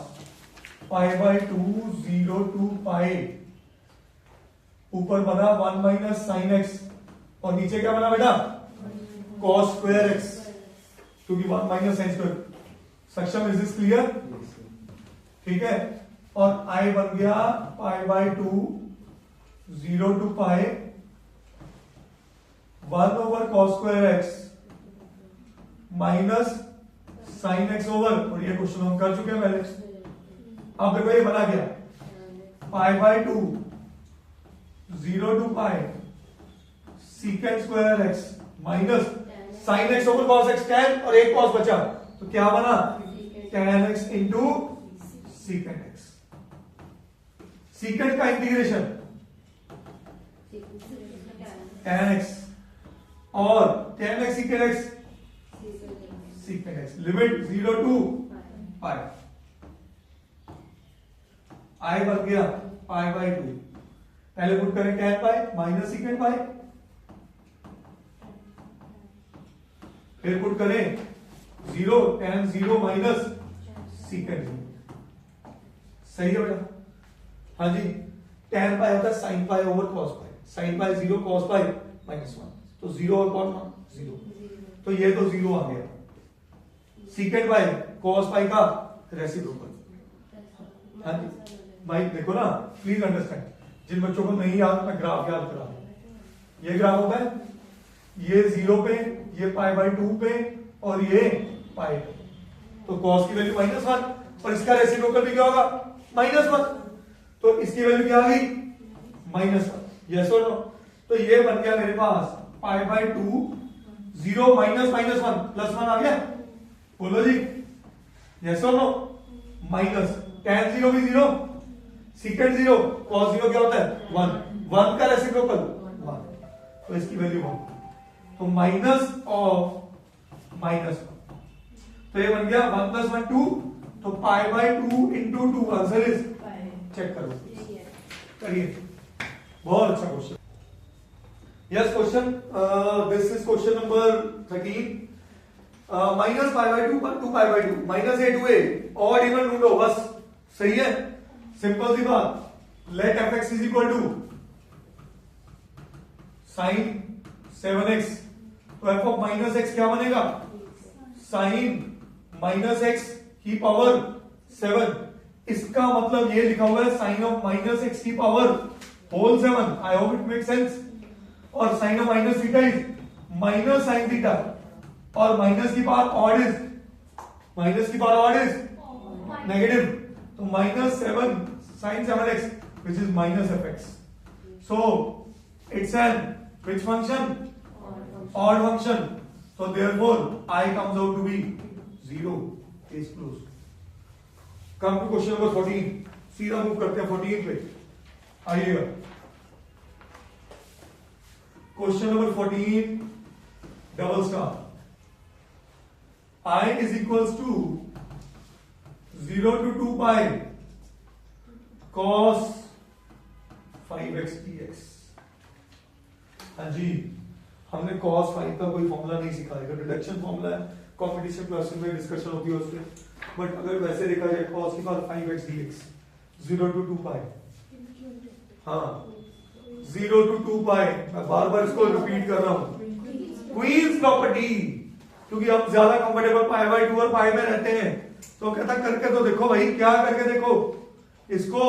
पाई बाय 2 0 टू पाई, ऊपर बना 1 माइनस साइन एक्स, और नीचे क्या बना बेटा cos स्क्वायर x, क्योंकि 1 माइनस साइन स्क्वायर। सक्षम, इज दिस क्लियर? ठीक है, और i बन गया pi by 2 0 to pi 1 over cos square x minus sine x over, और ये क्वेश्चन हम कर चुके हैं पहले। अब देखो ये बना गया pi by 2 0 to pi secant square x minus sine x over cos x, tan, और एक कॉस बचा, तो क्या बना tan x into secant x। secant का इंटीग्रेशन tan x और tan x secant x secant x, limit 0 to pi, i बन गया पाई बाई 2। पहले पुट करें tan पाई माइनस secant पाई, फिर पुट करें 0 tan 0 माइनस secant 0। सही है बेटा? हाँ जी, tan पाई होता है sin पाई ओवर cos पाई, sin पाई 0 cos पाई माइनस 1, तो 0 और cos 1 0, तो ये तो 0 आ गया। secant पाई cos पाई का रेसिप्रोकल। हाँ जी भाई देखो ना, प्लीज अंडरस्टैंड, जिन बच्चों को नहीं याद मैं ग्राफ याद करा, ये ग्राफ होता है, ये 0 पे, ये पाई बाई 2 पे और ये पाई पे, तो cos की वैल्यू -1 और इसका रेसिप्रोकल भी क्या होगा -1, तो इसकी वैल्यू क्या आ गई -1। यस और नो? तो ये बन गया मेरे पास पाई बाई 2, 0 माइनस -1 +1 आ गया, बोलो जी यस और नो? माइनस tan 0 भी 0, secant 0, cos 0 क्या होता है 1 का रेसिप्रोकल 1, तो इसकी वैल्यू 1, तो माइनस ऑफ -1, तो ये बन गया 1 + 1 2, तो pi by 2 into 2, answer is, check करो करिए, बहुत अच्छा question. Yes question, this is question number 13। Minus pi by 2 पर 2 pi by 2 minus a to a, और इवन ढूंढो बस, सही है, सिंपल सी बात। Let fx is equal to sine 7x, तो f ऑफ माइनस x क्या बनेगा साइन माइनस x की पावर 7, इसका मतलब ये लिखा हुआ है साइन ऑफ माइनस x की power whole 7, I hope it make sense. और sine of minus theta is minus sine theta, और माइनस की पावर ऑड इज, माइनस की पावर ऑड इज नेगेटिव, तो -7 sin 7x which is minus fx, so it's an which function, odd function, so therefore I comes out to be 0, case closed। come to question number 14, सीधा move करते हैं 14 पे, आइएगा। Question number 14 double star, I is equals to 0 to 2 pi cos 5x dx। हाँ जी, हमने cos 5 का कोई formula नहीं सीखा है, डिडक्शन फॉर्मूला है, कंपटीशन क्लासेस में डिस्कशन होती है उसमें, बट अगर वैसे देखा जाए cos की power 5x dx 0 to 2 pi, हाँ 0 to 2 pi, मैं बार बार इसको रिपीट कर रहा हूं, क्वींस प्रॉपर्टी, क्योंकि हम ज्यादा कंफर्टेबल पाई बाई 2 और पाई में रहते हैं, तो कहता करके तो देखो भाई, क्या करके देखो, इसको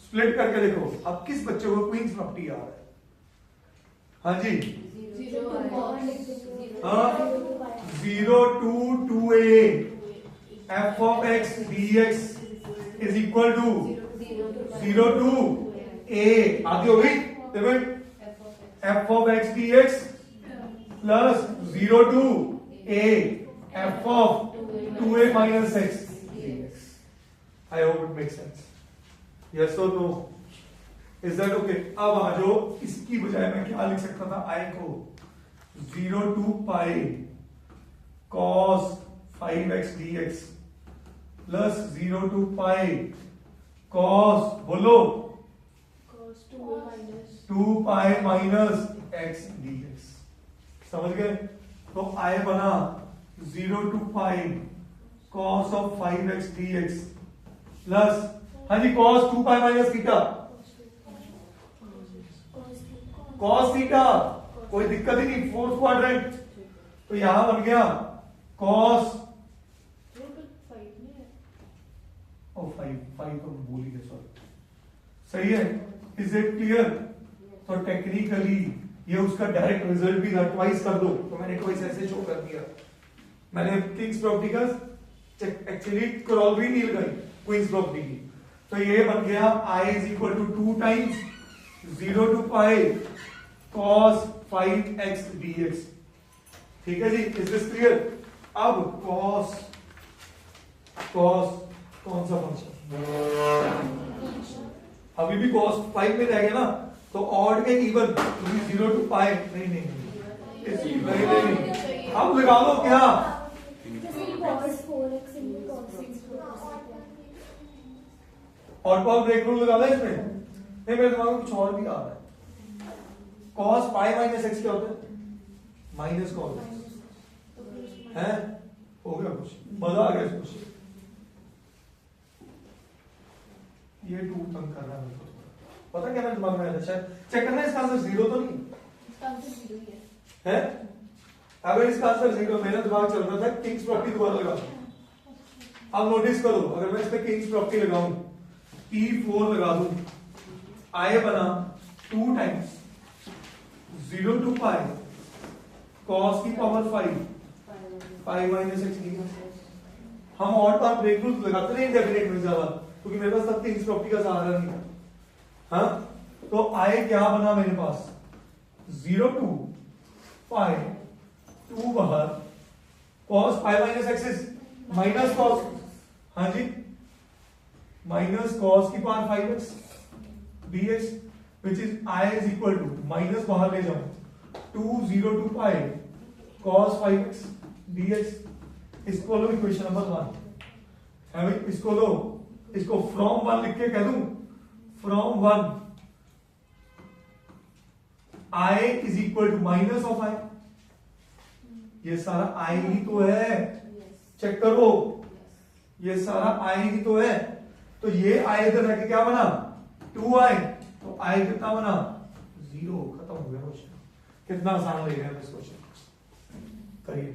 स्प्लिट करके देखो। अब किस बच्चे को क्वींस प्रॉपर्टी आ रहा है? हाँ जी, 0 to 2a f of x dx is equal to 0 to a, आदि हो गई limit f of x dx plus 0 to a f of 2a minus x dx। I hope it makes sense. Yes or no? Is that okay? अब आ जाओ, इसकी बजाय मैं क्या लिख सकता था, I को 0 to pi cos 5x dx plus 0 to pi cos, बोलो, cos 2 minus 2 pi minus x dx। समझ गए? तो I बना 0 to pi cos of 5x dx plus, हाँ जी, cos 2 pi minus theta, cos theta, कोई दिक्कत ही नहीं, फोर्थ क्वाड्रेंट, तो यहां बन गया cos 5 तो भूल ही गए, सॉरी, सही है, इज इट क्लियर? तो टेक्निकली ये उसका डायरेक्ट रिजल्ट भी ट्वाइस कर दो, तो मैंने ट्वाइस ऐसे शो कर दिया, मैंने किंग्स प्रॉपर्टी का एक्चुअली क्रॉलरी नहीं लगाई, क्वींस प्रॉपर्टी की, तो ये बन गया I is equal to 2 times 0 to pi cos 5x dx। ठीक है जी, इज दिस क्लियर? अब cos cos कौन सा फंक्शन, अभी भी cos 5 में रह गया ना, तो ऑड के इवन 0 to पाई नहीं नहीं नहीं, अब लगा लो क्या, ऑड पावर ब्रेक रूल लगा लो इसमें, नहीं मेरे दिमाग में कुछ और भी आ रहा है। cos पाई माइनस एक्स क्या होता है, माइनस cos है, हो गया कुछ, मजा आ गया इस क्वेश्चन, ये टू तंग कर रहा है मेरे को, पता क्या मेरे दिमाग में आया था, शायद चेक करना इसका आंसर 0 तो नहीं है, अगर इसका आंसर 0, मेरा दिमाग चल रहा था किंग्स प्रॉपर्टी दोबारा लगा दूं। अब नोटिस करो, अगर मैं इसमें किंग्स प्रॉपर्टी लगाऊं, P4 लगा दूं, I बना 2 टाइम्स 0 to पाई cos की पावर 5 पाई माइनस एक्स की, हम ऑड पावर ब्रेक रूल लगाते नहीं इंडेफिनेट में ज्यादा, क्योंकि मेरे पास तब किंग्स प्रॉपर्टी का सहारा नहीं है, हाँ, तो I क्या बना मेरे पास 0 to पाई 2 बाहर cos pi minus x is minus cos, हाँ जी, माइनस cos की power 5x dx which is I is equal to minus बाहर ले जाऊं 2 0 to pi cos 5x dx, इसको लो इक्वेशन नंबर 1 है भाई, इसको लो, इसको फ्रॉम 1 लिख के कह दूं, from 1 I is equal to minus of I, ये सारा I ही तो है, चेक करो, ये सारा I ही तो है, तो ये I इधर रख के क्या बना 2I, तो I कितना बना 0, खत्म हो गया क्वेश्चन, कितना आसान ले गया इस क्वेश्चन, करिए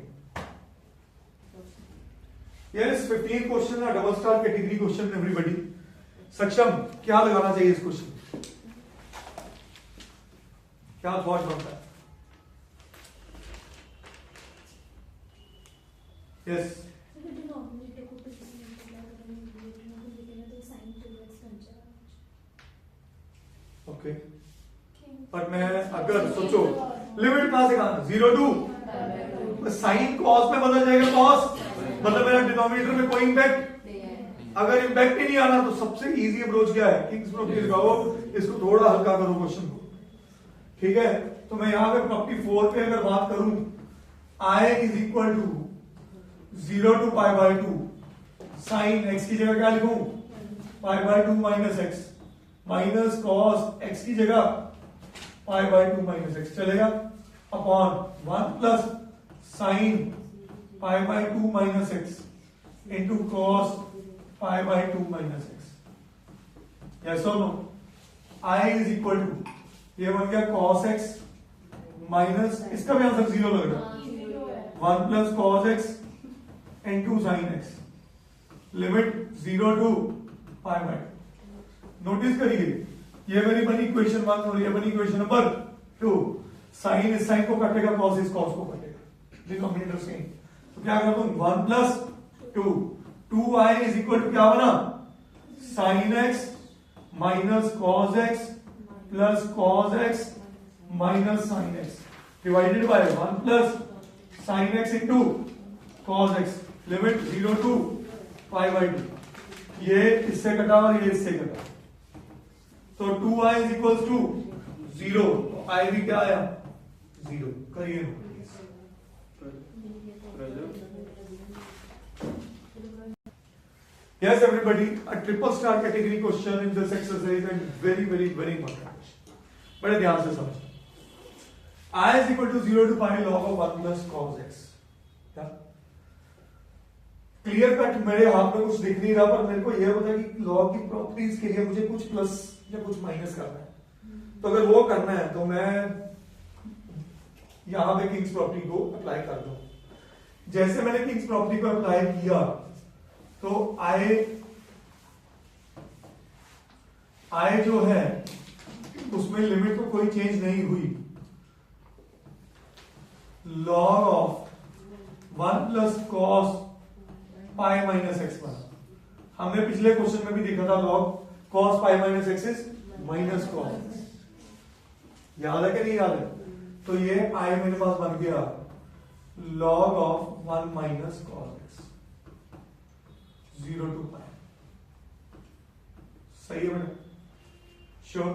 यार, इस 15 क्वेश्चन ना double star category question, everybody सक्षम, क्या लगाना चाहिए इस क्वेश्चन, क्या थॉट बनता है, यस ओके, पर मैं अगर सोचो लिमिट कहां से कहां, 0 टू साइन कॉस में बदल जाएगा, कॉस मतलब मेरा डिनोमिनेटर में कोई इंपैक्ट, अगर इंपैक्ट ही नहीं आना तो सबसे इजी अप्रोच क्या है, किंग्स प्रॉपर्टी लगाओ, इसको थोड़ा हल्का करो क्वेश्चन को, ठीक है, तो मैं यहां पे प्रॉपर्टी 4 पे अगर बात करूं, I is equal to 0 to pi by 2 sine x की जगह क्या लिखूं, pi by 2 minus x, minus cos x की जगह पाई बाय 2 माइनस एक्स चलेगा, upon 1 plus sine pi by 2 minus x into cos pi by 2 minus x, yes और no, I is equal to, ये बन गया cos x माइनस, इसका भी answer 0 लग रहा है, 1 plus cos x into sine x, limit 0 to pi by, notice करिए ये मेरी बनी इक्वेशन 1 और ये बनी इक्वेशन नंबर 2, साइन इस साइन को काटेगा, cos इस cos को काटेगा, डिनोमिनेटर सेम, तो क्या कर दूं 1 plus 2I is equal to क्या बना, sine x minus cos x plus cos x minus sine x divided by 1 plus sine x into cos x, limit 0 to pi by 2, ये इससे कटा और ये इससे कटा, तो 2I इज इक्वल टू 0, तो I भी क्या आया 0, करिए yes everybody, a triple star category question in this exercise and very important question, बड़े ध्यान से समझना, I is equal to 0 to pi log of 1 plus cos x, क्या क्लियर कट मेरे हाथ में कुछ दिख नहीं रहा, पर मेरे को यह पता है कि लॉग की प्रॉपर्टीज के लिए मुझे कुछ प्लस या कुछ माइनस करना है, तो अगर वो करना है तो मैं यहां पे किंग्स प्रॉपर्टी को अप्लाई कर दूं, जैसे मैंने किंग्स प्रॉपर्टी को अप्लाई किया तो I जो है उसमें लिमिट को कोई चेंज नहीं हुई, log of 1 plus cos pi minus x बना, हमने पिछले क्वेश्चन में भी देखा था log cos pi minus x is minus cos, याद है कि नहीं याद है, तो ये I मेरे पास बन गया log of 1 minus cos x, 0 to पाई। सही है बेटा? श्योर?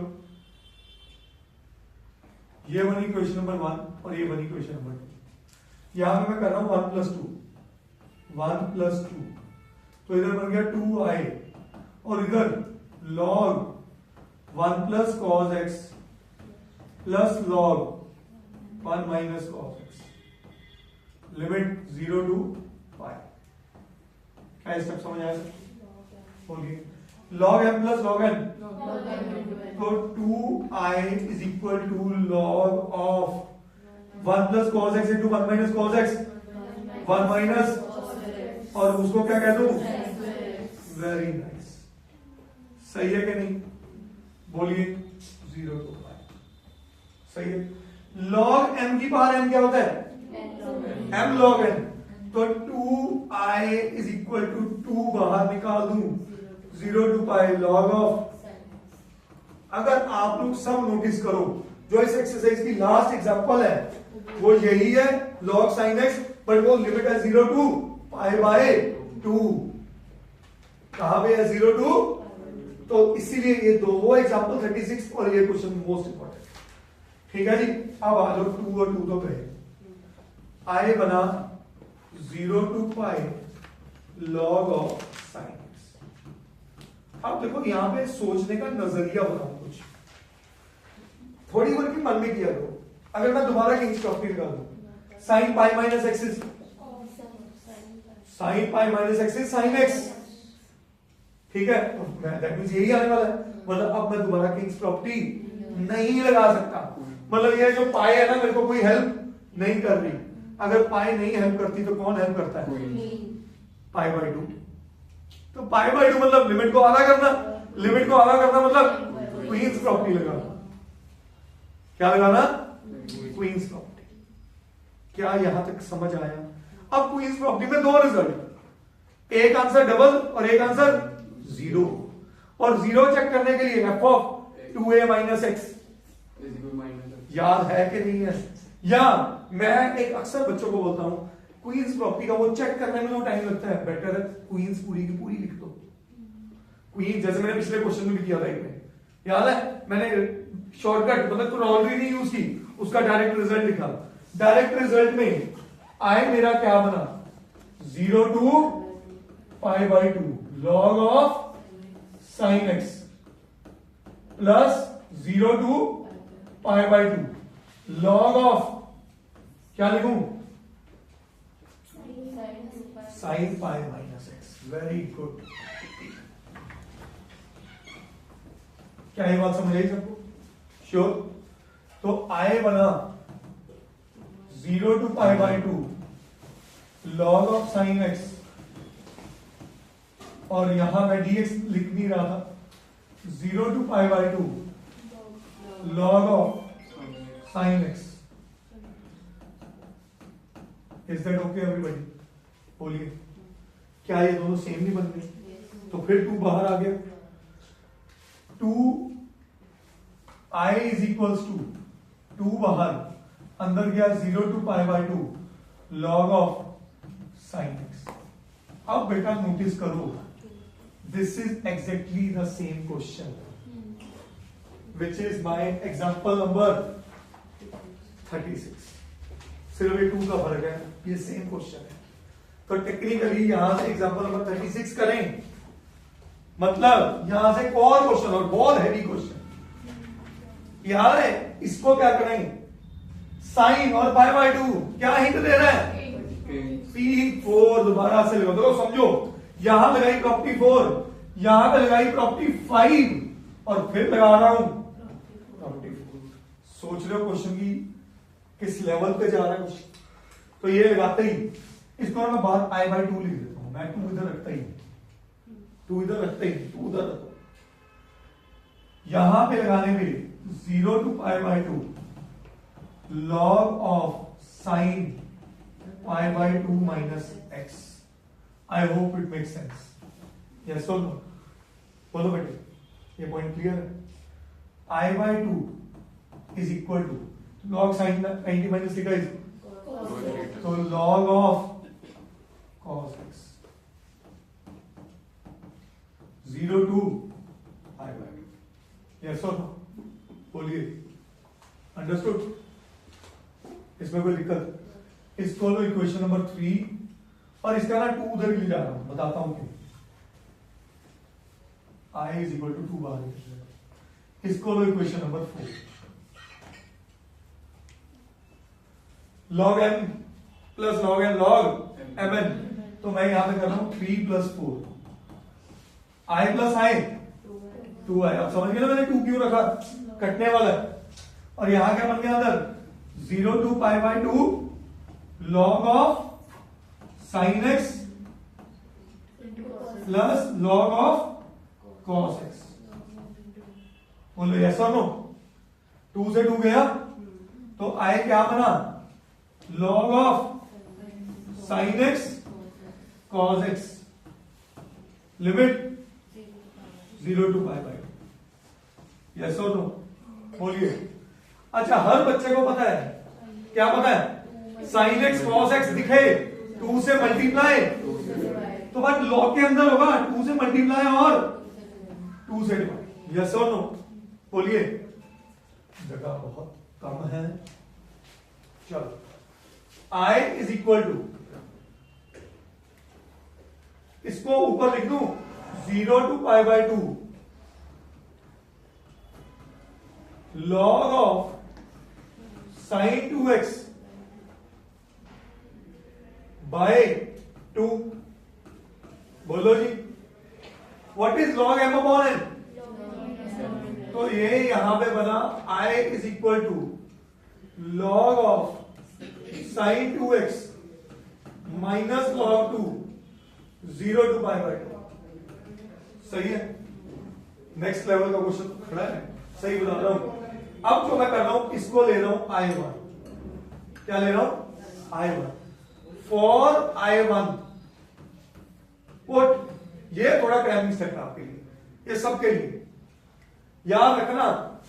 ये बनी इक्वेशन नंबर 1 और ये बनी इक्वेशन नंबर 2। यहां पे मैं कर रहा हूं 1 + 2, 1 + 2, तो इधर बन गया 2i और इधर log 1 + cos x plus log 1 - cos x, limit 0 to पाई। क्या स्टेप समझ आया सर? बोलिए। log m plus log n, तो 2i is equal to log of 1 + cos x into 1 - cos x, 1 minus, और उसको क्या कह दूं? Very nice. सही है कि नहीं? बोलिए। 0 to पाई। सही है। log m की पावर m क्या होता है? m log n, तो 2i is equal to 2 बाहर निकाल दूं, 0 to पाई log of। अगर आप लोग सब नोटिस करो, जो इस एक्सरसाइज की लास्ट एग्जांपल है वो यही है, log sin x, पर वो लिमिट है 0 to पाई बाय 2। कहां पे है? 0 to, तो इसीलिए ये दो, वो एग्जांपल 36 और ये क्वेश्चन मोस्ट इंपॉर्टेंट। ठीक है जी। अब आ जाओ 2 और 2 तो गए, i बना 0 to pi log of sin x। अब देखो यहां पे सोचने का नजरिया बताऊं कुछ, थोड़ी बार की मन में किया करो। अगर मैं दोबारा किंग्स प्रॉपर्टी लगा दूं, sin pi minus x is sin pi minus x is sin x, ठीक है? तो दैट मींस यही आने वाला है। मतलब अब मैं दोबारा किंग्स प्रॉपर्टी नहीं लगा सकता। मतलब ये जो पाई है ना, मेरे को कोई हेल्प नहीं कर रही। अगर पाई नहीं हेल्प करती तो कौन हेल्प करता है? पाई बाय 2। तो पाई बाय 2 मतलब लिमिट को आधा करना, लिमिट को आधा करना मतलब क्वींस प्रॉपर्टी लगाना। क्या लगाना? Queen's property. क्या यहां तक समझ आया? अब क्वींस प्रॉपर्टी में दो रिजल्ट, एक आंसर डबल और एक आंसर 0। और 0 चेक करने के लिए f of 2a - x याद है कि नहीं है? या मैं एक अक्सर बच्चों को बोलता हूं, क्वींस प्रॉपर्टी का वो चेक करने में जो टाइम लगता है, बेटर है क्वींस पूरी की पूरी लिख दो। क्वीन जैसे मैंने पिछले क्वेश्चन में भी किया था, एक में याद है, मैंने शॉर्टकट मतलब क्रॉलरी नहीं यूज की, उसका डायरेक्ट रिजल्ट लिखा। डायरेक्ट रिजल्ट में आई मेरा क्या बना? 0 to pi by 2 log of sin x plus 0 to pi by 2 log of, क्या लिखूं? sin pi minus x। Very good. क्या ये बात समझ आई सबको? श्योर? तो आई बना 0 to pi by 2 log of sin x, और यहां मैं dx लिख नहीं रहा था, 0 to pi by 2 log of sin x। Is that okay everybody? बोलिए। क्या ये दोनों सेम नहीं बन गए? तो फिर 2 बाहर आ गया, 2i इज इक्वल्स टू 2 बाहर, अंदर गया 0 to pi by 2 log of sin x। अब बेटा नोटिस करो, this is exactly the same question which is my example number 36। सिर्फ ये 2 का फर्क है, ये सेम क्वेश्चन है। तो टेक्निकली यहां से एग्जांपल नंबर 36 करें, मतलब यहां से एक और क्वेश्चन, और बहुत हैवी क्वेश्चन याद है। इसको क्या करें? साइन और पाई बाय 2 क्या हिंट दे रहा है? P4 दोबारा से लगा दो। समझो, यहां लगाई प्रॉपर्टी 4, यहां पे लगाई प्रॉपर्टी 5, और फिर लगा रहा हूं प्रॉपर्टी 4। सोच रहे हो क्वेश्चन की किस लेवल पे जा रहा है क्वेश्चन? तो ये लगाते ही इसको मैं बाहर i बाय 2 लिख देता हूं। मैं 2 इधर रखता ही, 2 इधर रखते ही, 2 उधर रखो। यहां पे लगाने में 0 to pi by 2 log of sin pi by 2 minus x। I hope it make sense. Yes और नो? बोलो बेटे, ये पॉइंट क्लियर है? i by 2 is equal to log sin 90 minus theta is, तो log of cos x। 0 to I by 2. Yes और no बोलिए, understood? इसमें कोई दिक्कत? इसको लो इक्वेशन नंबर 3 और इसका ना 2 उधर ले जा रहा हूं, बताता हूं क्यों। I is equal to 2 बाहर, इसको लो equation number 4। log m plus log n log mn, तो मैं यहां पे कर रहा हूं 3 plus 4 I plus I 2 I। अब समझ गए ना मैंने 2 क्यों रखा, कटने वाला है। और यहां क्या बन गया अंदर 0 to pi by 2 log of sin x plus log of cos x। बोलो यस और नो? 2 से 2 गया तो I क्या बना, log of sin x cos x, limit 0 to pi by 2। Yes और नो बोलिए। अच्छा, हर बच्चे को पता है, क्या पता है, sin x cos x दिखे 2 से मल्टीप्लाई, तो बट लॉग के अंदर होगा 2 से मल्टीप्लाई और 2 से डिवाइड। यस और नो बोलिए। जगह बहुत कम है, चलो I इज इक्वल टू, इसको ऊपर लिख दूं 0 to pi by 2 log of sin 2x by 2। बोलो जी, what is log m upon n? तो ये यहां पे बना I is equal to log of sin 2x minus log 2 0 to pi by 2। सही है? नेक्स्ट लेवल का क्वेश्चन खड़ा है, सही बता रहा हूं। अब जो मैं कर रहा हूं, इसको ले रहा हूं I1। क्या ले रहा हूं? I1 फॉर I1 पुट, ये थोड़ा क्रैमिंग सेट आपके लिए, ये सबके लिए याद रखना।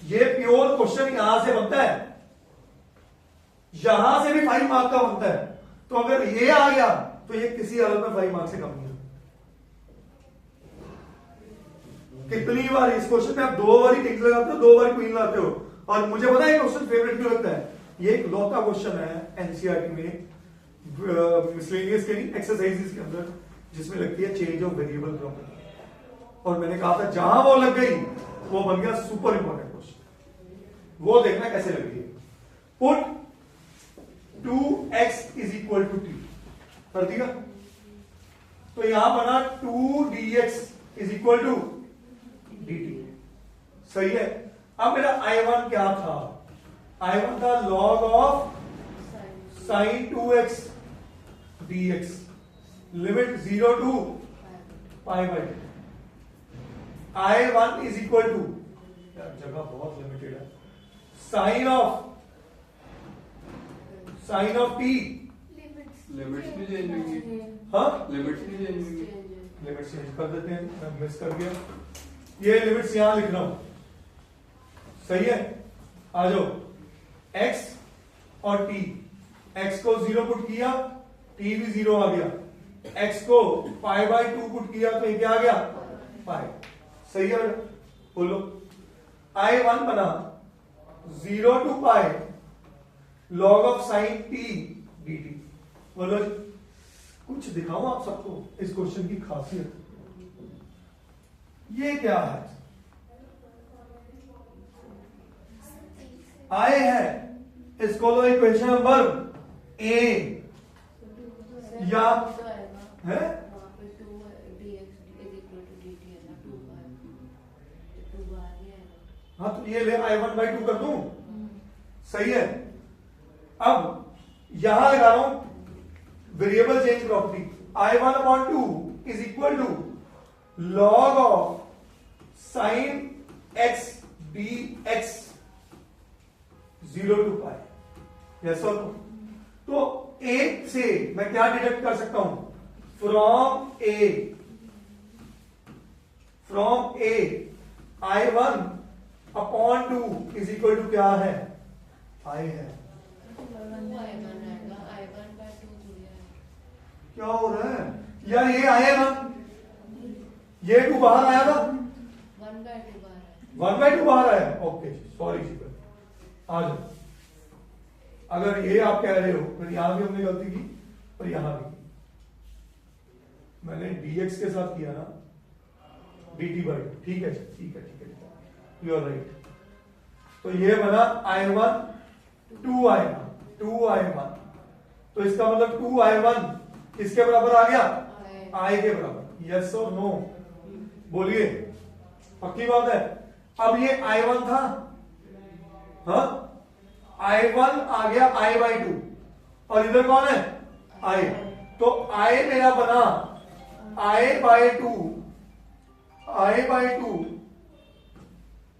ये प्योर क्वेश्चन यहां से बनता है, यहां से भी 5 मार्क का बनता है। तो अगर ये आ गया तो ये किसी हालत में 5 मार्क से कम नहीं है। कितनी बार इस क्वेश्चन में आप 2 बार ही टिक लगाते हो, 2 बार क्वीन लाते हो। और मुझे पता है क्वेश्चन फेवरेट क्यों लगता है, ये एक लौता क्वेश्चन है एनसीईआरटी में, मिसलेनियस के नहीं, एक्सरसाइजेस के अंदर, जिसमें लगती है चेंज ऑफ वेरिएबल प्रॉपर्टी। और मैंने कहा था जहां वो लग गई वो बन गया सुपर इंपॉर्टेंट क्वेश्चन। वो देखना कैसे लग रही है। Put 2x is equal to t कर दिया, तो यहां बना 2dx is equal to dt। सही है? अब मेरा I1 क्या था, I1 था log of sin 2x dx, limit 0 to pi by 2। I1 is equal to, यार जगह बहुत लिमिटेड है, साइन ऑफ t, लिमिट्स भी चेंज होंगी। हाँ लिमिट्स भी चेंज होंगी। लिमिट चेंज कर देते हैं, मैं मिस कर गया, ये लिमिट्स यहां लिख रहा हूं। सही है? आ जाओ, x और t, x को 0 पुट किया, t भी 0 आ गया, x को पाई बाय 2 पुट किया तो ये क्या आ गया, पाई। सही है? बोलो। I1 बना 0 to pi log of sin t dt। बोलो जी, कुछ दिखाऊं आप सबको इस क्वेश्चन की खासियत। ये क्या है, I है, इसको लो इक्वेशन नंबर A या है, हाँ तो ये ले I1 by 2 कर दूं। सही है? अब यहां लगा रहा हूं variable change property, I1 upon 2 is equal to log of sin x dx 0 to pi. Yes और नो? तो A से मैं क्या डिडक्ट कर सकता हूं, from A I1 upon 2 is equal to क्या है, I है। क्या हो रहा है यार, ये I है ना, ये 2 बाहर आया था, 1/2 1/2 बाहर आया। ओके सॉरी जी, आ जाओ। अगर ये आप कह रहे हो फिर यहां भी हमने गलती की और यहां भी की। मैंने dx के साथ किया ना dt/2। ठीक है ठीक है ठीक है, यू आर राइट। तो ये बना I1 2I1। तो इसका मतलब 2I1 किसके बराबर आ गया? I के बराबर। यस और नो बोलिए, पक्की बात है। अब ये I1 था, हाँ I1 आ गया I/2 और इधर कौन है? I। तो I मेरा बना I/2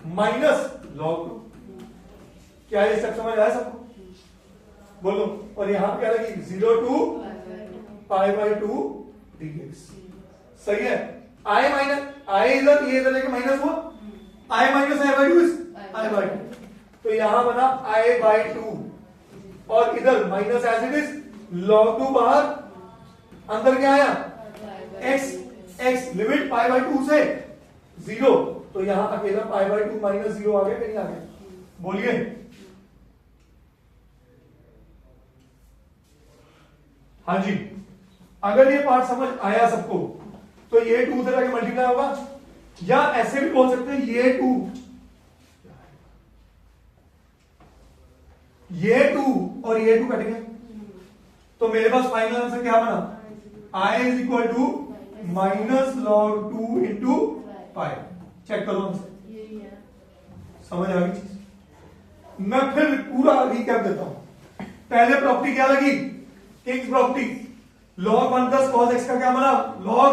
माइनस log 2। क्या ये सब समझ आया सबको? बोलो। और यहां पे क्या लगी? 0 to π/2 dx। सही है। I माइनस I इधर, ये इधर लेके माइनस हुआ, I minus I/2 is I/2। तो यहां बना I/2 और इधर minus as it is log 2 बाहर, अंदर क्या आया? x लिमिट π/2 से 0। तो यहां अकेला π/2 माइनस 0 आ गया कि नहीं आ गया? बोलिए। हाँ जी, अगर ये पार्ट समझ आया सबको तो ये 2 से जाके मल्टीप्लाई होगा, या ऐसे भी बोल सकते हैं ये 2 और ये 2 कटेंगे। तो मेरे पास फाइनल आंसर क्या बना? I is equal to minus log 2 into pi. Check करो आंसर, यही है। समझ आ गई चीज? मैं फिर पूरा रिकैप देता हूं। पहले प्रॉपर्टी क्या लगी? Kings property. log 1 plus cos x का क्या बना? log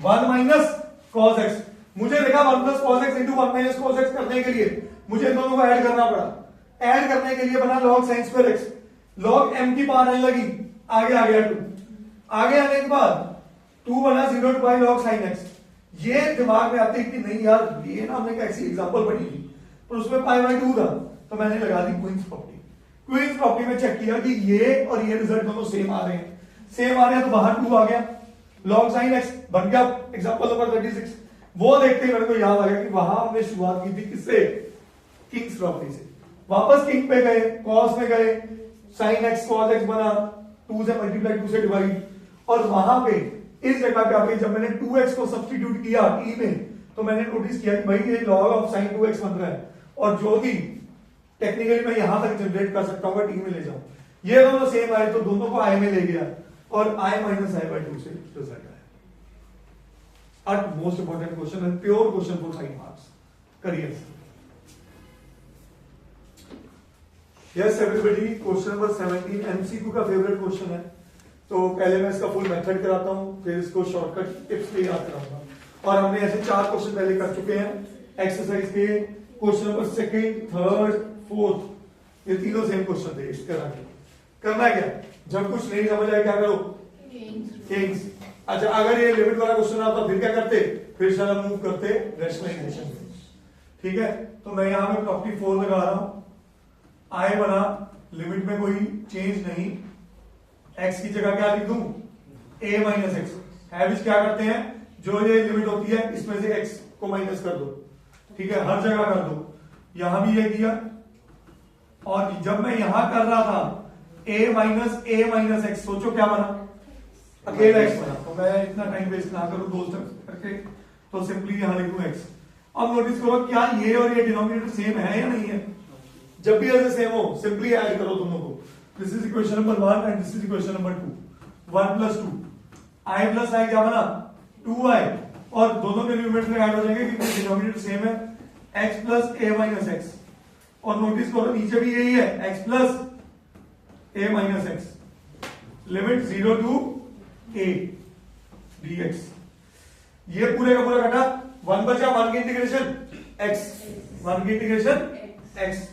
1 minus cos x। मुझे देखा 1 plus cos x into 1 minus cos x करने के लिए मुझे दोनों को ऐड करना पड़ा। ऐड करने के लिए बना log sin square x। log m की पावर आने लगी, आगे आ गया 2। आगे आने के बाद 2 बना 0 to pi log sin x। ये दिमाग में आते कि नहीं यार, ये ना हमने ऐसी एग्जांपल पढ़ी थी पर उसमें π/2 था, तो मैंने लगा दी क्वींस प्रॉपर्टी। क्वींस प्रॉपर्टी में चेक किया कि ये और ये रिजल्ट दोनों सेम आ रहे हैं। सेम आ रहे हैं तो बाहर 2 आ गया, log sin x बन गया एग्जांपल नंबर 36। वो देखते ही मेरे को याद आ गया कि वहां हमने शुरुआत की थी किससे? किंग्स प्रॉपर्टी से। वापस किंग पे गए, cos में गए, sin x cos x बना, 2 से मल्टीप्लाई 2 से डिवाइड। और वहां पे इस जगह पे आके जब मैंने 2x को सब्स्टिट्यूट किया t में, तो मैंने नोटिस किया कि भाई ये log ऑफ sin 2x बन रहा है, और जो भी टेक्निकली मैं यहां तक जनरेट कर सकता हूँ t में ले जाऊं। ये दोनों सेम आए तो दोनों को i में ले गया और I माइनस I/2 से रिजल्ट आया। अट मोस्ट इंपॉर्टेंट क्वेश्चन है, प्योर क्वेश्चन फॉर 5 मार्क्स। करिए। Yes everybody, question number 17 MCQ का फेवरेट क्वेश्चन है। तो पहले मैं इसका फुल मेथड कराता हूं, फिर इसको शॉर्टकट टिप्स पे याद कराऊंगा। और हमने ऐसे 4 क्वेश्चन पहले कर चुके हैं एक्सरसाइज के। Question number 2nd, 3rd, 4th, ये तीनों सेम क्वेश्चन थे। इसके आगे करना क्या? जब कुछ नहीं समझ आए क्या करो? किंग्स। अच्छा, अगर ये लिमिट वाला क्वेश्चन आता फिर क्या करते? फिर सारा मूव करते रैशनलाइजेशन। ठीक है, तो मैं यहां पे प्रॉपर्टी 4 लगा रहा हूं। I बना, लिमिट में कोई चेंज नहीं, x की जगह क्या लिख दूं? a minus x. हैविच क्या करते हैं, जो ये लिमिट होती है इसमें से x को माइनस कर दो। ठीक है, हर जगह कर दो। यहां भी ये किया, और जब मैं यहां कर रहा था a माइनस एक्स, सोचो क्या बना? अकेला x बना। तो मैं इतना टाइम वेस्ट ना करूं दो स्टेप करके, तो सिंपली यहां लिख दूं x। अब नोटिस करो, क्या ये और ये डिनोमिनेटर सेम है या नहीं है? जब भी ऐसे सेम हो सिंपली ऐड करो दोनों को। This is equation number 1 and this is equation number 2। 1 plus 2, i plus i क्या बना? 2i, और दोनों के न्यूमरेटर ऐड हो जाएंगे क्योंकि डिनोमिनेटर सेम है, x plus a minus x. और नोटिस करो नीचे भी यही है, x plus a minus x. Limit 0 to a dx। ये पूरे का पूरा कटा, 1 बचा, 1 की इंटीग्रेशन x, 1 की इंटीग्रेशन x।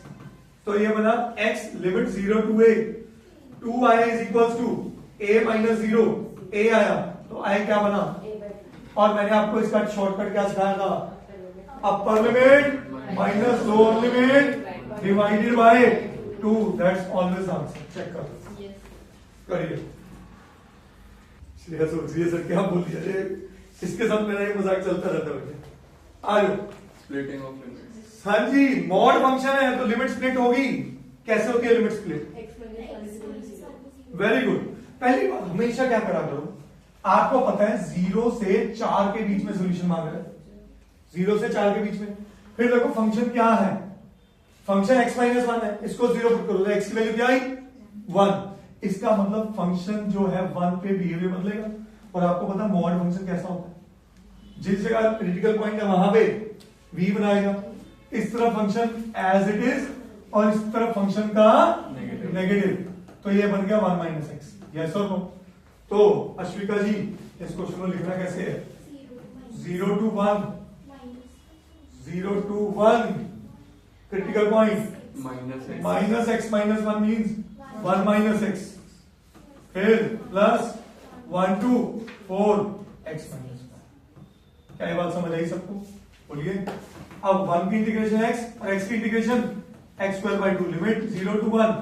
तो ये बना x limit 0 to a, 2i is equals to a minus 0, a आया तो i क्या बना? और मैंने आपको इसका शॉर्टकट क्या सिखाया था? Upper limit minus lower limit divided by 2, that's always answer. Check करो, करिए। सर क्या बोल दिया, इसके साथ मेरा ये मजाक चलता रहता है बेटे। आ जाओ। Splitting of limits. हाँ जी, मॉड फंक्शन है तो लिमिट स्प्लिट होगी। कैसे होती है लिमिट स्प्लिट? Very good. पहली बात, हमेशा क्या करा करो, आपको पता है 0 से 4 के बीच में सॉल्यूशन मांग रहा है, 0 से 4 के बीच में। फिर देखो फंक्शन क्या है, फंक्शन x माइनस 1 है, इसको 0 पुट करो तो x की वैल्यू क्या आई 1। इसका मतलब फंक्शन जो है 1 पे बिहेवियर बदलेगा। और आपको पता है मॉड फंक्शन कैसा होता है, जिस जगह क्रिटिकल पॉइंट है वहां पे v बनाएगा। इस तरफ फंक्शन एज इट इज और इस तरफ फंक्शन का नेगेटिव, तो ये बन गया 1 माइनस एक्स। यस और नो? तो अश्विका जी इस क्वेश्चन को लिखना कैसे है? 0 to 1, 0 to 1 critical point minus x minus 1 means 1 minus x, फिर प्लस 1 to 4 एक्स माइनस 1। क्या ये बात समझ आई सबको? बोलिए। अब 1 की इंटीग्रेशन x और x की integration x square by 2 limit 0 to 1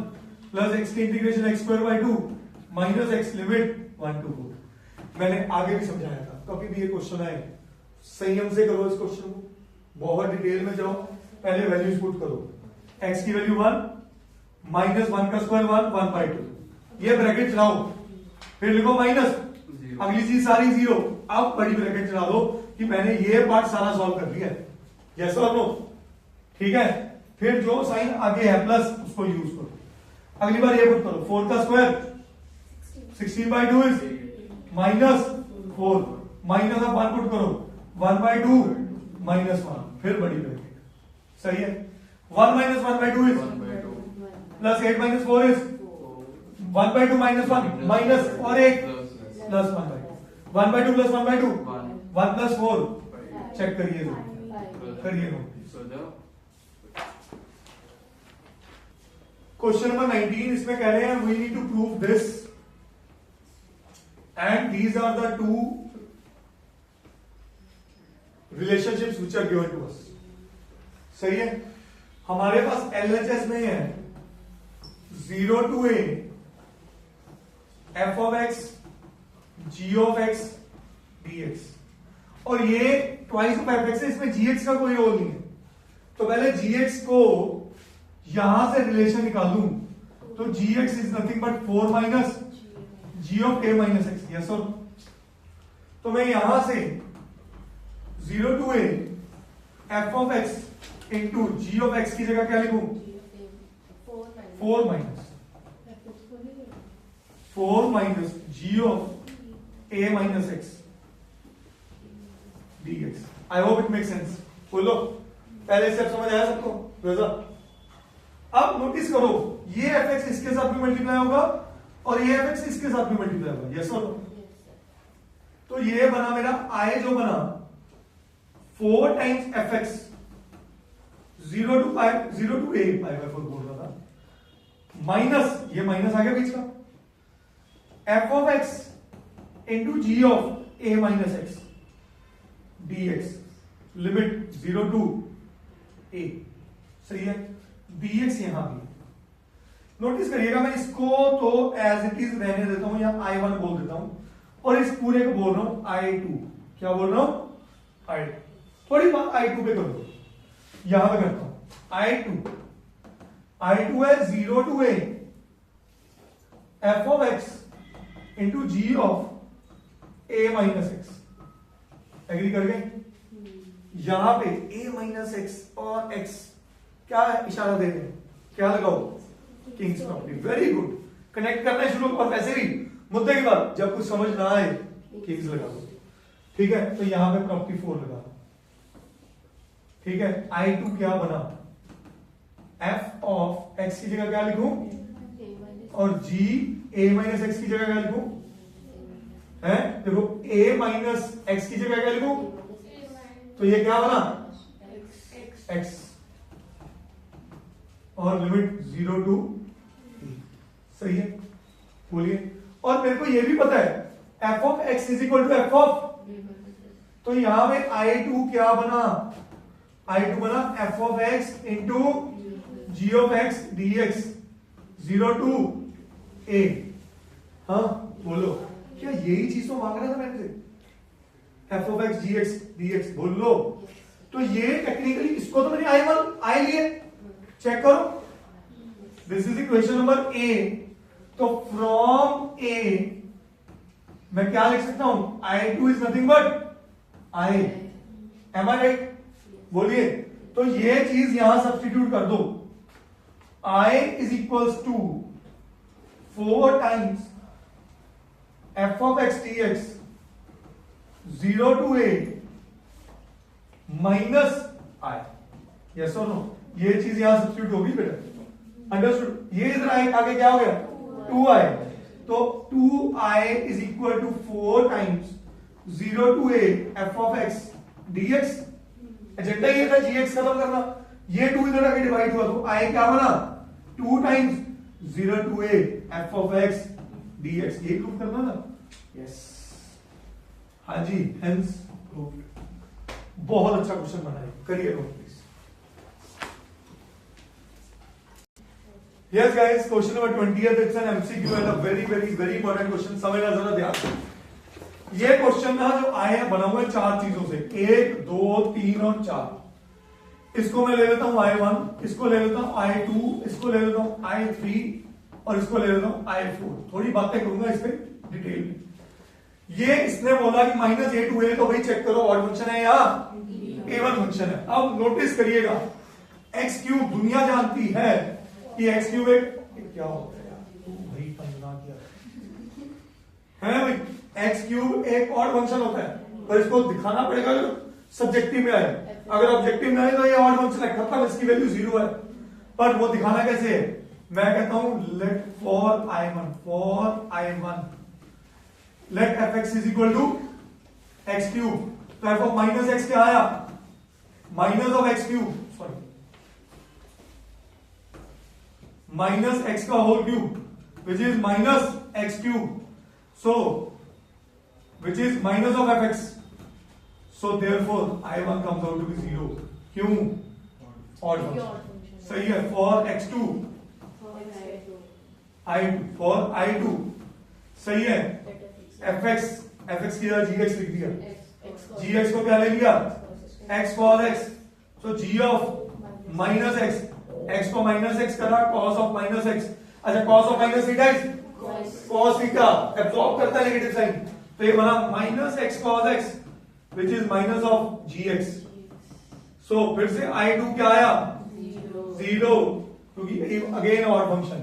plus x की integration x square by 2 minus x limit 1 to 4। मैंने आगे भी समझाया था, कभी भी ये क्वेश्चन आए संयम से करो इस क्वेश्चन को, बहुत डिटेल में जाओ, पहले वैल्यूज पुट करो। x की वैल्यू 1 माइनस 1 का स्क्वायर 1 बाय 2, ये ब्रैकेट चलाओ, फिर लिखो माइनस, अगली चीज सारी 0। अब बड़ी ब्रैकेट चला दो कि मैंने ये पार्ट सारा सॉल्व कर लिया है। यस और नो? ठीक है। फिर जो साइन आगे है प्लस उसको यूज करो। अगली बार ये पुट करो, 4 का square 16 by 2 is minus 4, minus आप 1 पुट करो 1 बाय 2 माइनस 1, फिर बड़ी ब्रैकेट। सही है। 1 minus 1 by 2 is plus 8 minus 4 is 1 by 2 minus 1 minus और 1 plus 1 by 2, 1 by 2 plus 1 by 2 1 plus 4। Check करिए करिए नो। क्वेश्चन नंबर 19, इसमें कह रहे हैं we need to prove this and these are the 2 relationships which are given to us. सही है। हमारे पास LHS में है 0 to a f of x g of x dx, और ये ट्वाइस ऑफ एफ एक्स है, इसमें gx का कोई रोल नहीं है। तो पहले gx को यहां से रिलेशन निकालूं तो gx is nothing but 4 minus g of a minus x. Yes और? तो मैं यहां से 0 to a f of x into g of x की जगह क्या लिखूं? 4 minus g of a minus x dx। I hope it make sense. बोलो, पहले स्टेप समझ आया सबको? वैसा अब नोटिस करो, ये fx इसके साथ भी मल्टीप्लाई होगा और ये fx इसके साथ भी मल्टीप्लाई होगा। यस और? तो ये बना मेरा i जो बना 4 times fx 0 to a pi by 4 बोल रहा था, माइनस ये माइनस आ गया बीच का f of x into g of a minus x dx limit 0 to a। सही है। dx यहां भी नोटिस करिएगा, मैं इसको तो एज इट इज रहने देता हूं या I1 बोल देता हूं और इस पूरे को बोल रहा हूं I2। क्या बोल रहा हूं? I2। थोड़ी बात I2 पे करो, यहां पे करता हूं I2 है 0 to a f of x into g of a minus x. Agree कर गए? यहां पे a माइनस एक्स और x क्या इशारा दे रहे हैं? क्या लगाओ? King's property. Very good. Connect करना शुरू, और वैसे भी मुद्दे की बात जब कुछ समझ ना आए किंग्स लगा दो। ठीक है। तो यहां पे प्रॉपर्टी 4 लगा। ठीक है। I2 क्या बना? f ऑफ x की जगह क्या लिखूं? और g a माइनस एक्स की जगह क्या लिखूं? है देखो, a माइनस एक्स की जगह क्या लिखूं? तो ये क्या बना? x और लिमिट 0 to a। सही है। बोलिए। और मेरे को ये भी पता है f of x is equal to f of, तो यहां पे I2 क्या बना? I2 बना f of x into g of x dx 0 to a। हाँ बोलो, क्या यही चीज तो मांग रहा था मैंने से? F of x g x d x बोल लो। तो ये टेक्निकली इसको तो मैंने आई लिए, चेक करो। This is equation number A. तो फ्रॉम ए मैं क्या लिख सकता हूं, I two is nothing but I, am I right? बोलिए। तो ये चीज यहां सब्स्टिट्यूट कर दो, I is equals to 4 times f of x d x 0 to a minus I, yes और नो? ये चीज यहां सब्स्टिट्यूट होगी बेटा, अंडरस्टूड? ये इधर आगे क्या हो गया, 2i। तो 2i is equal to 4 times 0 to a f of x dx। Agenda ये था gx खत्म करना, ये 2 इधर आके डिवाइड हुआ तो i क्या बना, 2 times 0 to a f of x dx। ये प्रूव करना ना, यस हाँ जी, हेंस प्रूव्ड। बहुत अच्छा क्वेश्चन बना है, करिए note please. Yes guys, question number 20 it's an MCQ and a very very very important question. समझना जरा ध्यान से। ये क्वेश्चन ना जो आए हैं बना हुआ है 4 चीजों से, 1 2 3 और 4। इसको मैं ले लेता हूं I1, इसको ले लेता हूं I2, इसको ले लेता हूं I3 और इसको ले लेता हूं I4। थोड़ी बातें करूंगा इस पे डिटेल में। ये इसने बोला कि माइनस ए टू ए, तो भाई चेक करो ऑड फंक्शन है या इवन फंक्शन है। अब नोटिस करिएगा, एक्स क्यूब दुनिया जानती है कि एक्स क्यूब एक क्या होता है यार, भाई पंगा क्या है भाई, एक्स क्यूब एक ऑड फंक्शन होता है, पर इसको दिखाना पड़ेगा जो सब्जेक्टिव में आए। अगर ऑब्जेक्टिव में आए तो ये ऑड फंक्शन है, खत्म, इसकी वैल्यू 0 है। पर वो दिखाना कैसे है, मैं कहता हूं let for I1 let fx is equal to x cube। तो f of माइनस एक्स क्या आया, minus of x cube, sorry minus x का whole cube which is minus x cube, so which is minus of f x. So therefore I1 comes out to be 0। क्यों, odd function, सही है। For x2 I2, for I2 सही है। fx की जगह gx लिख दिया, gx को क्या ले लिया, x cos x। तो g of minus x, x को माइनस एक्स करा, cos ऑफ माइनस एक्स। अच्छा, cos of minus theta is cos theta, absorb करता है नेगेटिव साइन, तो ये बना minus x cos x which is minus of gx। सो फिर से I2 क्या आया, 0, क्योंकि अगेन ऑड फंक्शन।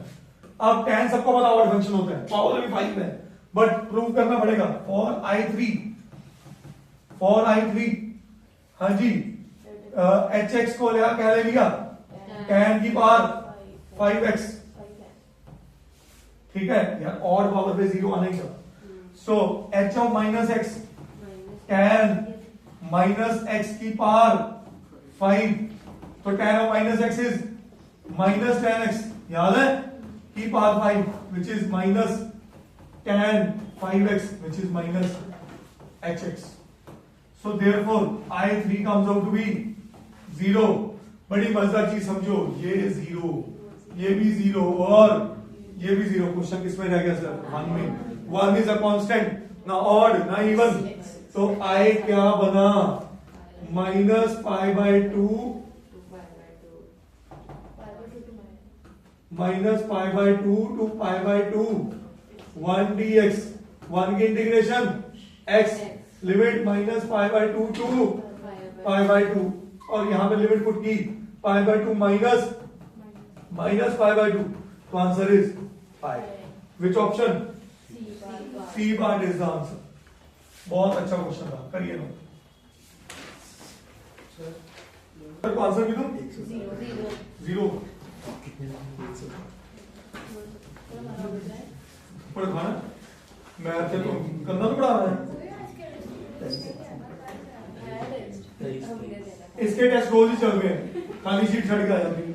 अब tan सबको पता ऑड फंक्शन होता है, पावर भी 5 है, बट प्रूव करना पड़ेगा। फॉर I3 हाँ जी, hx को लिया, क्या ले लिया, tan की पावर 5x, ठीक है यार, ऑड पावर पे 0 आने का। सो h of minus x tan minus x की पावर 5, तो tan of minus x is minus tan x, याद है, की power 5 which is minus tan 5x which is minus hx। So therefore I3 comes out to be 0। बड़ी मजेदार चीज समझो, ये 0, ये भी 0 और ये भी 0। क्वेश्चन किसमें रह गया सर, 1 में। 1 इज अ कांस्टेंट, ना ऑड ना इवन, तो I क्या बना, minus pi by 2 minus pi by 2 to pi by 2 1 dx, 1 की integration x, limit minus pi by 2 to pi by 2, और यहां पे लिमिट पुट की pi by 2 minus pi by 2, तो answer is pi. Which option, C part is the answer. बहुत अच्छा question था, करिए नो। सर को आंसर भी दो, 0 पढ़ खाना, मैथ तो करना तो पड़ा रहा है। इसके टेस्ट रोज ही चल रहे हैं, खाली शीट छड़ के आ जाती है।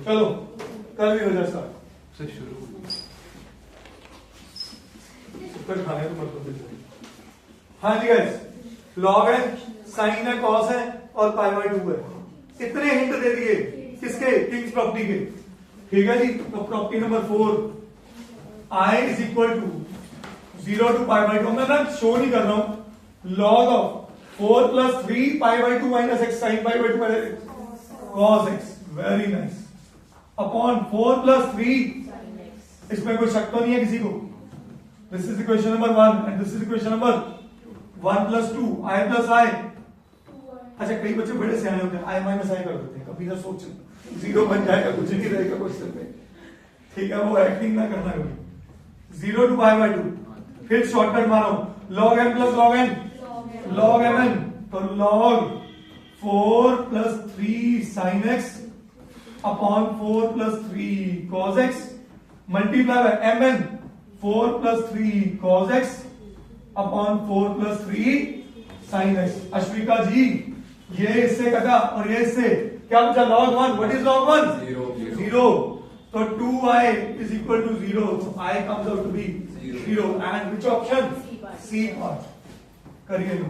चलो कर भी वजह से शुरू ऊपर खाने तो मतलब। हाँ जी गाइस, लॉग है, साइन है, कॉस है और पाई बाय 2 है। इतने हिंट दे दिए किसके, किंग्स प्रॉपर्टी के, ठीक है जी। तो property number 4 I is equal to 0 to pi by 2. मैं ना शो नहीं कर रहा हूं. log of 4 plus 3 pi by 2 minus x sin pi by 2 minus x cos x. Very nice. Upon 4 plus 3. इसमें कोई शक तो नहीं है किसी को. This is equation number 1 and this is equation number 1 plus 2 I plus I. अच्छा कई बच्चे बड़े सियाने होते हैं I minus I कर देते हैं. कभी ना सोच 0 बन जाएगा कुछ नहीं रहेगा क्वेश्चन में. ठीक है वो एक्टिंग ना करना कभी. 0 to pi by 2. फिर शॉर्टकट मारो log m plus log n log mn तो log 4 plus 3 sin x upon 4 plus 3 cos x multiply by mn 4 plus 3 cos x upon 4 plus 3 sin x. Ashwika जी ये इससे कटा और ये इससे क्या बचा log 1. What is log 1? 0. तो 2i is equal to 0. So I comes out to be 0. And which option? C part. करिए लो.